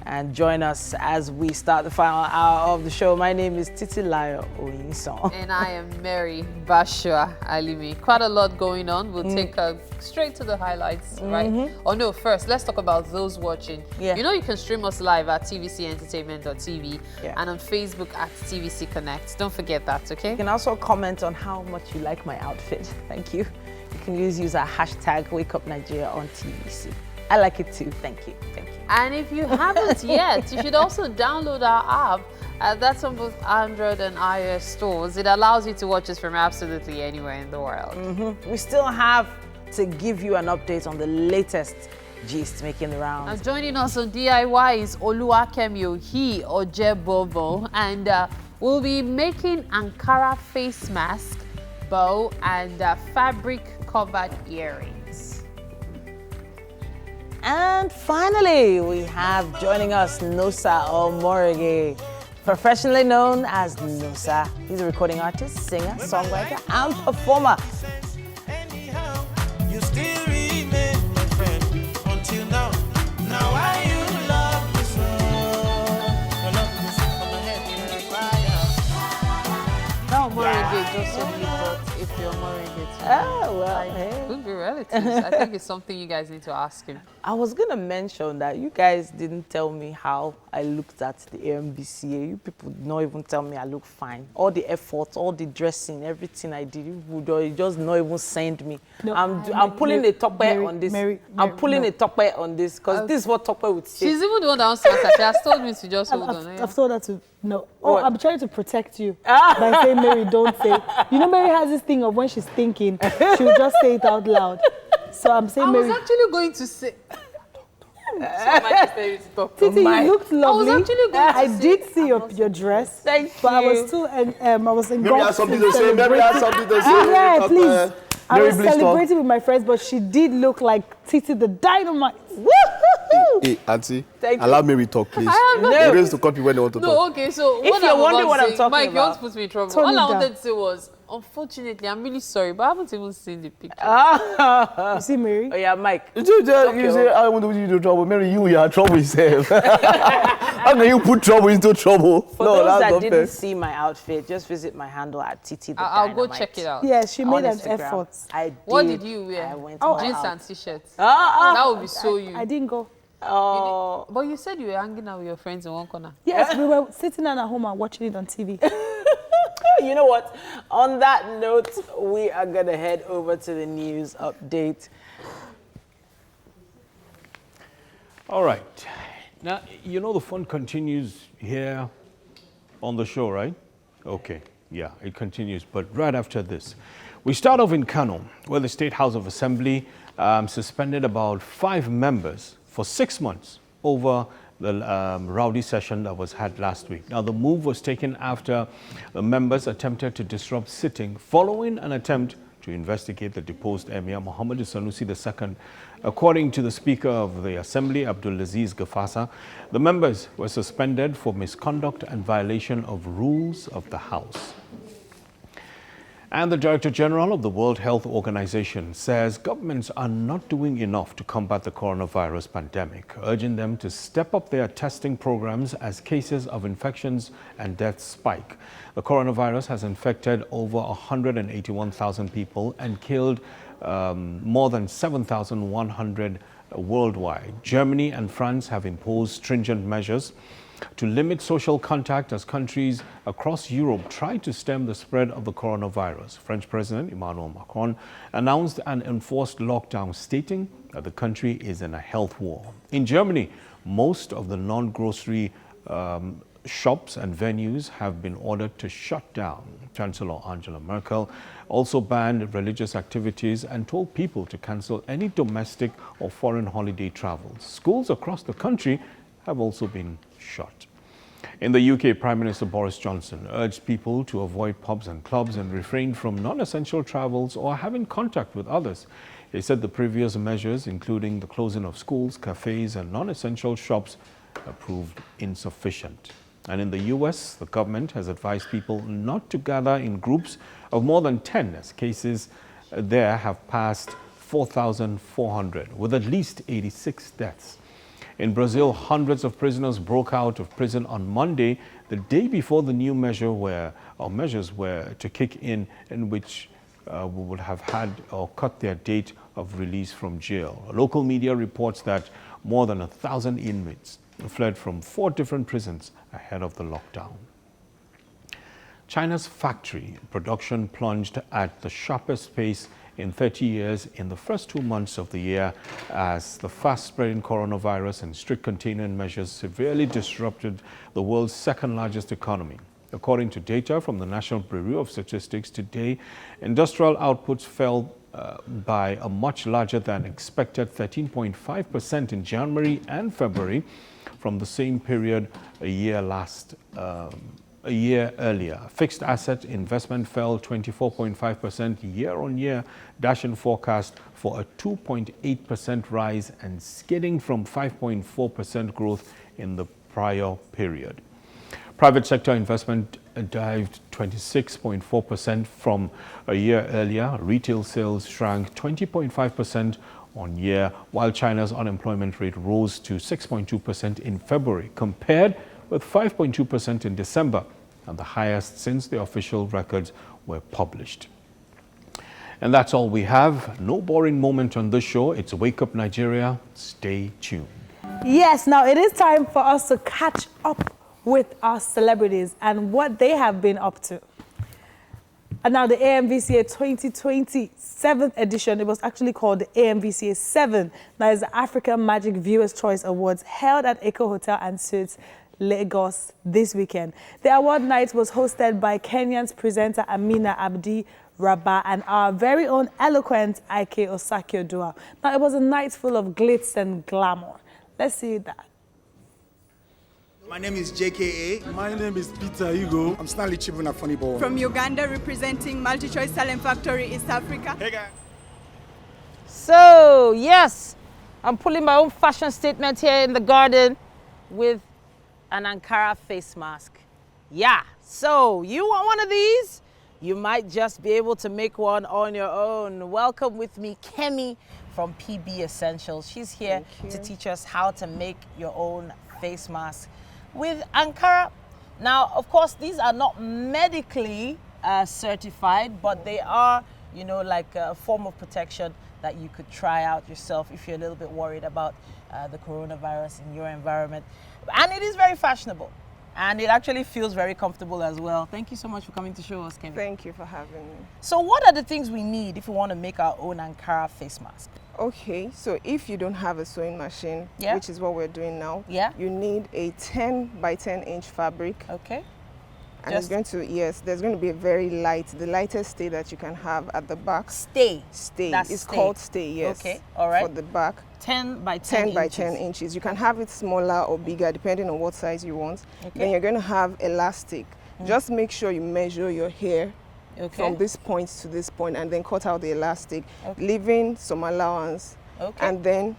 and join us as we start the final hour of the show. My name is Titilayo Oyinson. And I am Mary Bashua Alimi. Quite a lot going on. We'll take straight to the highlights, right? Oh no, first, let's talk about those watching. Yeah. You know you can stream us live at tvcentertainment.tv Yeah. and on Facebook at TVC Connect. Don't forget that, okay? You can also comment on how much you like my outfit. Thank you. You can use our hashtag WakeUpNigeria on TVC. I like it too. Thank you. Thank you. And if you haven't yet, you should also download our app. That's on both Android and iOS stores. It allows you to watch us from absolutely anywhere in the world. We still have to give you an update on the latest gist making the rounds. Now joining us on DIY is Oluwakemi He Ojebobo, and we'll be making Ankara face mask, bow, and fabric-covered earrings. And finally, we have joining us Nosa Omorige, professionally known as Nosa. He's a recording artist, singer, songwriter, and performer. Anyhow, you still remain my friend until now. Now I you love me so. Your love is on my head like fire. Now Morige just suddenly thought if you're Morige too. Oh, well, hey. Could be relatives. I think it's something you guys need to ask him. I was going to mention that you guys didn't tell me how I looked at the AMBCA. You people did not even tell me I look fine. All the effort, all the dressing, everything I did, you would just not even send me. No, I'm pulling a topper on this. I'm pulling a topper on this because this is what topper would say. She's even the one that wants to answer. She has told me to just hold on. I've told her to no. Oh, What? I'm trying to protect you by saying, Mary, don't say. You know, Mary has this thing of when she's thinking, she'll just say it out loud. So I'm saying, I was Mary. actually going to say. Titi, you looked lovely. I was actually going to I say- did see your dress. Thank But I you. was still, I was engulfed. Maybe I have something to in say. Maybe I have something to say. Yeah, Talk, please. I Mary, was please talk. celebrating with my friends, but she did look like Titi the Dynamite. Hey, Auntie, Thank allow Mary talk, please. I have They raise to copy when they want to talk. No, okay, so If what you're I'm wondering about what I'm saying, talking Mike, you want to about, put me in trouble. tone All it I down. wanted to say was, unfortunately, I'm really sorry, but I haven't even seen the picture. You see, Mary? Oh yeah, Mike. You say, I want to put you into trouble. Mary, you are trouble yourself. How can you put trouble into trouble? For no, those that's that not didn't fair. see my outfit, just visit my handle at TT the I'll go Dynamite. check it out. Yeah, she On made an Instagram. effort. I did. What did you wear? I went Jeans all and out. t-shirts. Ah, That would be so you. I didn't go. Oh, But you said you were hanging out with your friends in one corner. Yes, we were sitting down at home and watching it on TV. you know what? On that note, we are going to head over to the news update. All right. Now, you know the fun continues here on the show, right? Okay. Yeah, it continues. But right after this, we start off in Kano, where the State House of Assembly suspended about 5 members for 6 months over the rowdy session that was had last week. Now, the move was taken after the members attempted to disrupt sitting following an attempt to investigate the deposed Emir Muhammad Sanusi II. According to the Speaker of the Assembly, Abdulaziz Gafasa, the members were suspended for misconduct and violation of rules of the House. And the Director General of the World Health Organization says governments are not doing enough to combat the coronavirus pandemic, urging them to step up their testing programs as cases of infections and deaths spike. The coronavirus has infected over 181,000 people and killed more than 7,100 worldwide. Germany and France have imposed stringent measures to limit social contact as countries across Europe try to stem the spread of the coronavirus. French President Emmanuel Macron announced an enforced lockdown, stating that the country is in a health war. In Germany, most of the non-grocery shops and venues have been ordered to shut down. Chancellor Angela Merkel also banned religious activities and told people to cancel any domestic or foreign holiday travels. Schools across the country have also been shut. In the UK, Prime Minister Boris Johnson urged people to avoid pubs and clubs and refrain from non-essential travels or having contact with others. He said the previous measures, including the closing of schools, cafes and non-essential shops, have proved insufficient. And in the US, the government has advised people not to gather in groups of more than 10 as cases there have passed 4,400, with at least 86 deaths. In Brazil, hundreds of prisoners broke out of prison on Monday, the day before the new measures were to kick in which we would have had or cut their date of release from jail. Local media reports that more than 1,000 inmates fled from 4 different prisons ahead of the lockdown. China's factory production plunged at the sharpest pace in 30 years in the first 2 months of the year as the fast-spreading coronavirus and strict containment measures severely disrupted the world's second-largest economy. According to data from the National Bureau of Statistics, today, industrial outputs fell by a much larger than expected 13.5% in January and February from the same period a year earlier. Fixed asset investment fell 24.5% year-on-year, dashing forecast for a 2.8% rise and skidding from 5.4% growth in the prior period. Private sector investment dived 26.4% from a year earlier. Retail sales shrank 20.5% on year, while China's unemployment rate rose to 6.2% in February, compared with 5.2% in December, and the highest since the official records were published. And that's all we have. No boring moment on this show. It's Wake Up Nigeria. Stay tuned. Yes, now it is time for us to catch up with our celebrities and what they have been up to. And now the AMVCA 2020 7th edition, it was actually called the AMVCA 7. Now it's the African Magic Viewers' Choice Awards held at Eco Hotel and Suites, Lagos this weekend. The award night was hosted by Kenyan's presenter Amina Abdi Rabah and our very own eloquent Ike Osakio-Dua. Now it was a night full of glitz and glamour. Let's see that. My name is JKA. My name is Peter Hugo. I'm Stanley Chibuna, funny boy. From Uganda, representing MultiChoice Talent Factory East Africa. Hey guys. So, yes, I'm pulling my own fashion statement here in the garden with an Ankara face mask. Yeah, so you want one of these? You might just be able to make one on your own. Welcome with me, Kemi from PB Essentials. She's here to teach us how to make your own face mask with Ankara. Now, of course, these are not medically certified, but they are, you know, like a form of protection that you could try out yourself if you're a little bit worried about the coronavirus in your environment. And it is very fashionable. And it actually feels very comfortable as well. Thank you so much for coming to show us, Kemi. Thank you for having me. So what are the things we need if we want to make our own Ankara face mask? Okay, so if you don't have a sewing machine, which is what we're doing now, you need a 10 by 10 inch fabric. Okay. And it's going to, there's going to be a very light, the lightest stay that you can have at the back. Stay? Stay. That's it's stay. called stay, yes. Okay, all right. For the back. 10 by 10 10 by 10 inches. You can have it smaller or bigger depending on what size you want. Okay. Then you're going to have elastic. Just make sure you measure your hair from this point to this point, and then cut out the elastic, leaving some allowance. And then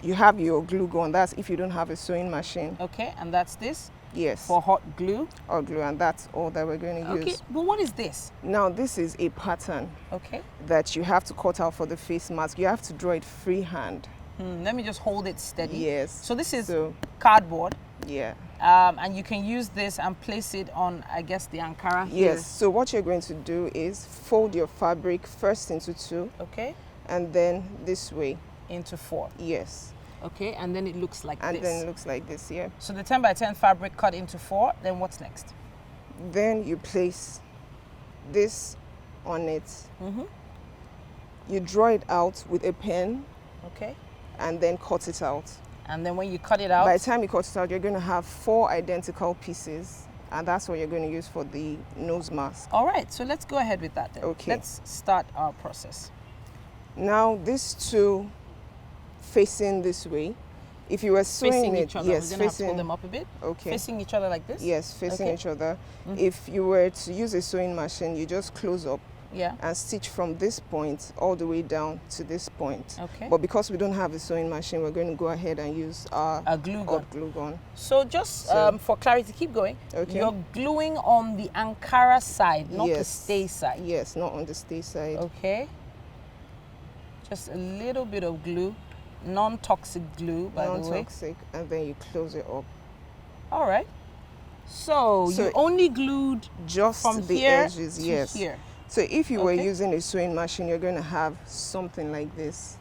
you have your glue gun. That's if you don't have a sewing machine. Okay, and that's this? Yes. For hot glue? Hot glue, and that's all that we're going to use. Okay, but what is this? Now, this is a pattern that you have to cut out for the face mask. You have to draw it freehand. Let me just hold it steady. Yes. So this is cardboard. Yeah. And you can use this and place it on, I guess, the Ankara here. Yes. So what you're going to do is fold your fabric first into 2. Okay. And then this way. Into 4. Yes. Okay, and then it looks like this. And then it looks like this, yeah. So the 10 by 10 fabric cut into 4, then what's next? Then you place this on it. You draw it out with a pen. Okay. And then cut it out. And then when you cut it out? By the time you cut it out, you're going to have 4 identical pieces. And that's what you're going to use for the nose mask. All right, so let's go ahead with that then. Okay. Let's start our process. Now, these 2 facing this way. If you were sewing facing it, each other. yes, We're gonna have to facing. hold them up a bit. Okay. Facing each other like this. Yes, facing each other. If you were to use a sewing machine, you just close up. Yeah. And stitch from this point all the way down to this point. Okay. But because we don't have a sewing machine, we're going to go ahead and use our glue gun. glue gun. So just for clarity, keep going. Okay. You're gluing on the Ankara side, not the Yes. stay side. Yes, not on the stay side. Okay. Just a little bit of glue, non-toxic glue, by the way. Non-toxic, and then you close it up. All right. So you only glued just from the here edges, to yes. here. So if you were using a sewing machine, you're going to have something like this.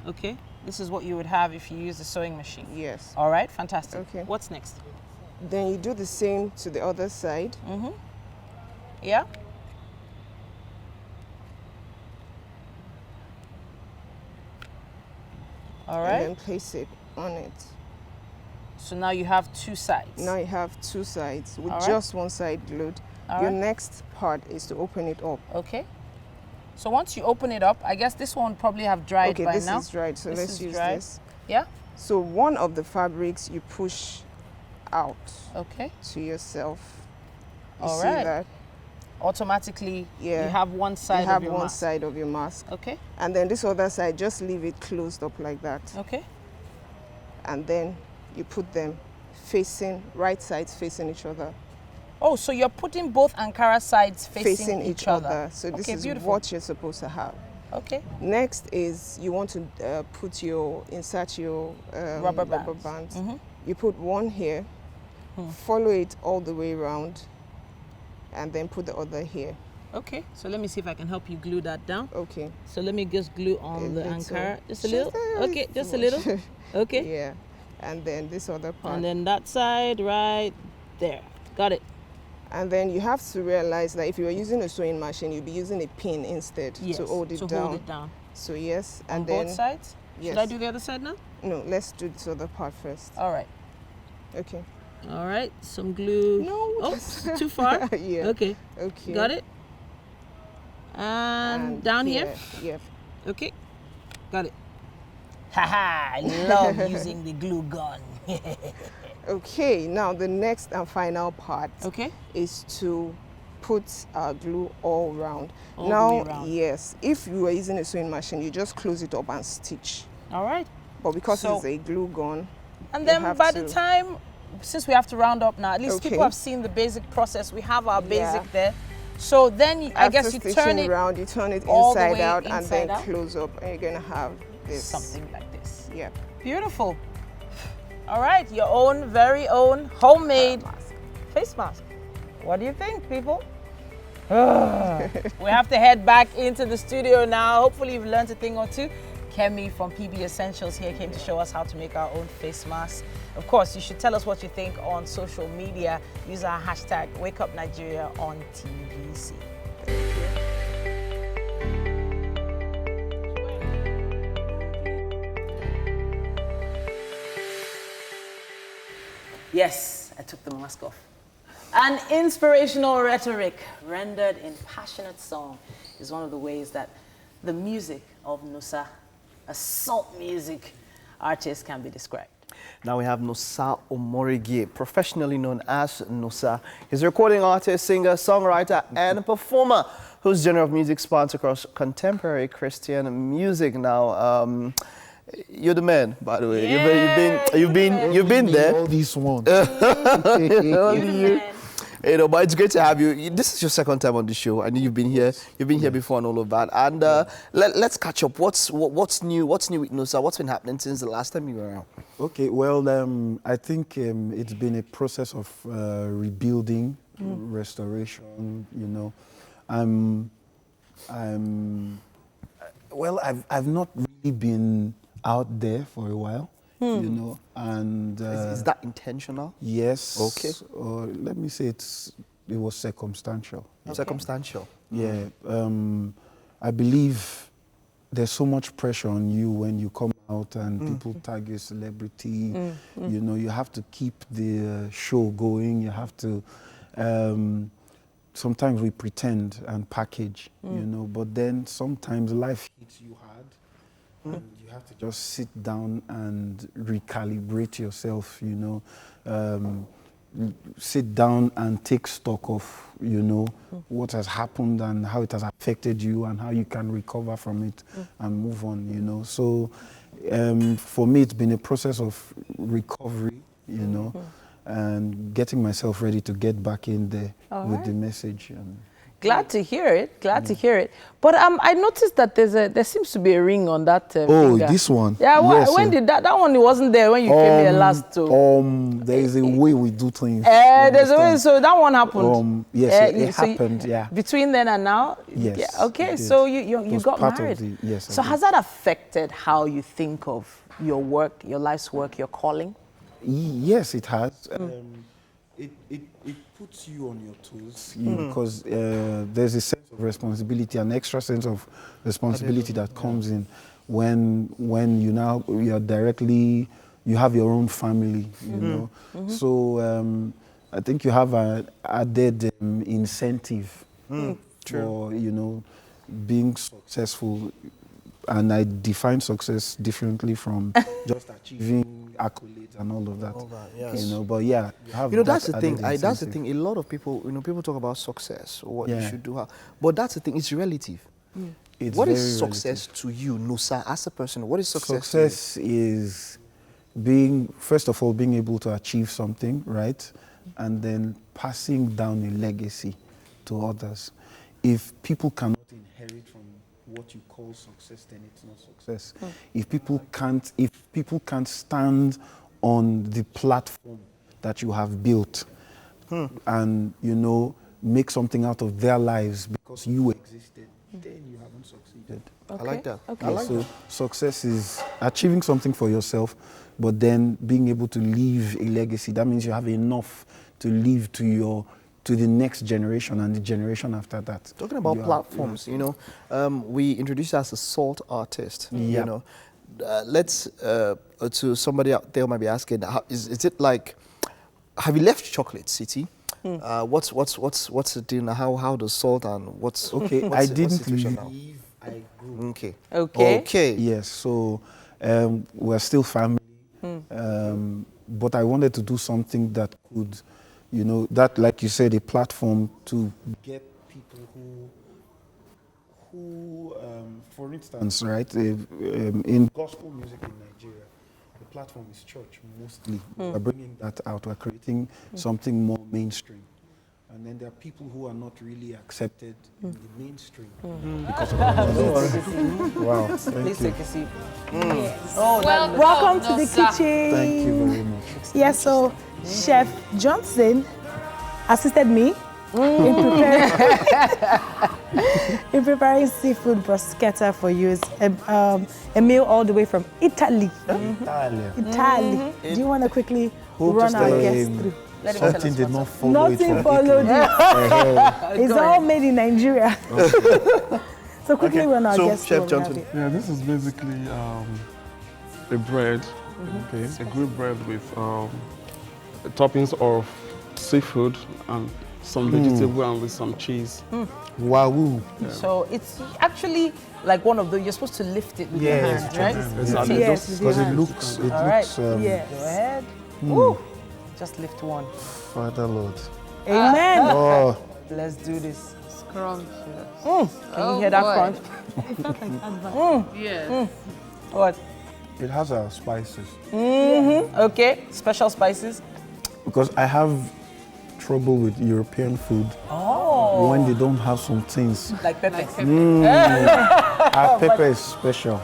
Okay. This is what you would have if you use a sewing machine. Yes. All right. Fantastic. Okay. What's next? Then you do the same to the other side. Yeah. All right. And then place it on it. So now you have 2 sides. Now you have 2 sides with All right. just one side glued. Your next part is to open it up. Okay. So once you open it up, I guess this one probably have dried by now. Okay, this is dried, so let's use this. Yeah. So one of the fabrics you push out. Okay. To yourself. You All see right. that? Automatically, Yeah. you have one side you have of your one mask. side of your mask. Okay. And then this other side, just leave it closed up like that. Okay. And then you put them facing, right sides facing each other. Oh, so you're putting both Ankara sides facing each other. So this okay, is beautiful. what you're supposed to have. Okay. Next is you want to insert your Rubber bands. Mm-hmm. You put one here, follow it all the way around, and then put the other here. Okay, so let me see if I can help you glue that down. Okay. So let me just glue on the little. Ankara. Just a little? Okay, just a little. Okay. Yeah. And then this other part. And then that side right there. Got it. And then you have to realize that if you were using a sewing machine, you'd be using a pin instead to hold it down. So yes, on and then both sides? Yes. Should I do the other side now? No, let's do this other part first. All right. Okay. All right, some glue. No. Oh, too far? Yeah. Okay. Okay. Got it? And down here? Yep. Okay. Got it. Haha, I love using the glue gun. Okay, now the next and final part is to put our glue all around. All now, the way around. yes, if you were using a sewing machine, you just close it up and stitch. All right. But because it's a glue gun, and then by the time, since we have to round up now, at least people have seen the basic process. We have our basic there. So then I guess you turn it around, you turn it all the inside way out and then out. close up, and you're gonna have this. Something like this. Yeah. Beautiful. All right, your own, very own, homemade face mask. What do you think, people? We have to head back into the studio now. Hopefully you've learned a thing or two. Kemi from PB Essentials here came to show us how to make our own face mask. Of course, you should tell us what you think on social media. Use our hashtag WakeUpNigeria on TVC. Yes, I took the mask off. An inspirational rhetoric rendered in passionate song is one of the ways that the music of Nusa, a salt music artist, can be described. Now we have Nusa Omorigi, professionally known as Nusa. He's a recording artist, singer, songwriter, and performer whose genre of music spans across contemporary Christian music now. You're the man, by the way. You've been there. All these ones. You know, but it's great to have you. This is your second time on the show. I know you've been here. You've been here before and all of that. And let's catch up. What's new? What's new with Nusa? What's been happening since the last time you were around? Okay. Well, I think it's been a process of rebuilding, restoration. You know, well, I've not really been out there for a while. You know, and is that intentional? Yes. Okay. Let me say it was circumstantial. Okay. Circumstantial. Yeah. I believe there's so much pressure on you when you come out and people tag you celebrity. You know, you have to keep the show going. You have to. Sometimes we pretend and package, you know, but then sometimes life hits you hard. And you have to just sit down and recalibrate yourself, you know, sit down and take stock of, you know, what has happened and how it has affected you and how you can recover from it and move on, you know. So for me, it's been a process of recovery, you know, and getting myself ready to get back in there with the message. Glad to hear it. Glad to hear it. But I noticed that there seems to be a ring on that finger. This one. Yeah. Yes, when did that one? It wasn't there when you came here last. There is a way we do things. There's a way. So that one happened. Yes, it happened. Yeah. Between then and now. Yes. Yeah, okay. So you got married. Yes. So has that affected how you think of your work, your life's work, your calling? Yes, it has. It puts you on your toes because there's a sense of responsibility, an extra sense of responsibility that comes in when you have your own family, you know. So I think you have an added incentive for, you know, being successful. And I define success differently from just achieving accolades and all of that. Yes. You know, but yeah, you have. You know, that's the thing. added That's the incentive. thing. A lot of people, you know, people talk about success or what you should do, but that's the thing. It's relative. What is success to you, Nusa, as a person? What is success? Success is first of all, being able to achieve something, right, and then passing down a legacy to others. If people cannot inherit from what you call success, then it's not success. If people can't stand on the platform that you have built and, you know, make something out of their lives because you existed, then you haven't succeeded. I like that. Okay. So success is achieving something for yourself, but then being able to leave a legacy. That means you have enough to leave to the next generation and the generation after that. Talking about platforms, you know, we introduced you as a salt artist. You know, let's to somebody out there might be asking, is it like, have you left Chocolate City? What's the deal now? How does salt and what's okay? What's I the didn't situation leave. now? I grew. Okay. Okay. Yes. So we're still family, but I wanted to do something that could, you know, that, like you said, a platform to get people who for instance, right, in gospel music in Nigeria, the platform is church mostly. We're bringing that out. We're creating something more mainstream. And then there are people who are not really accepted in the mainstream because of that. Wow, Please take a seat. Yes. Oh, welcome to the kitchen. Thank you very much. Yes, so Chef Johnson assisted me in preparing seafood bruschetta for you. It's a meal all the way from Italy. Italy. Do you want to quickly run our guests through? Something did not follow it. Nothing followed it. It's all made in Nigeria. So quickly run our guests through. Chef Johnson. Yeah, this is basically a bread, okay, a grilled bread with toppings of seafood and some vegetable and with some cheese. Wow. Yeah. So it's actually like one of the, you're supposed to lift it with your hand, right? Exactly. Yes, because it looks. All right. Yes. Go ahead. Woo. Just lift one. Father Lord. Amen. Oh. Let's do this. Crunch. Can you hear that crunch? It felt like advert. Yes. What? It has spices. Okay, special spices. Because I have trouble with European food when they don't have some things. Like pepper. Our pepper is special.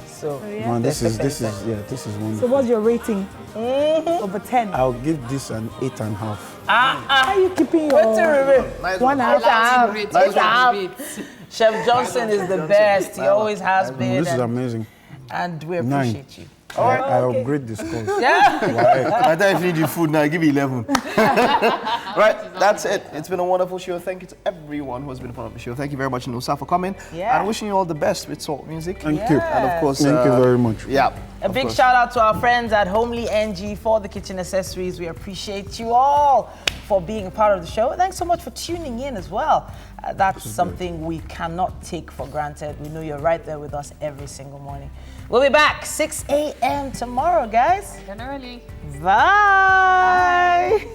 So, Man, this is wonderful. So what's your rating? Over 10. I'll give this an 8.5. How are you keeping your Nice 1.5? Chef Johnson is the best. He always has been. This is amazing. And we 9. appreciate you. I upgrade the scores. Yeah. By the time you need your food now, give me 11. Right, that's it. It's been a wonderful show. Thank you to everyone who has been a part of the show. Thank you very much, Nusa, for coming. Yeah. And wishing you all the best with soul music. Thank you. And of course, thank you very much. Yeah. A big shout out to our friends at Homely NG for the kitchen accessories. We appreciate you all for being a part of the show. Thanks so much for tuning in as well. That's something we cannot take for granted. We know you're right there with us every single morning. We'll be back 6 a.m. tomorrow, guys. Generally. Bye.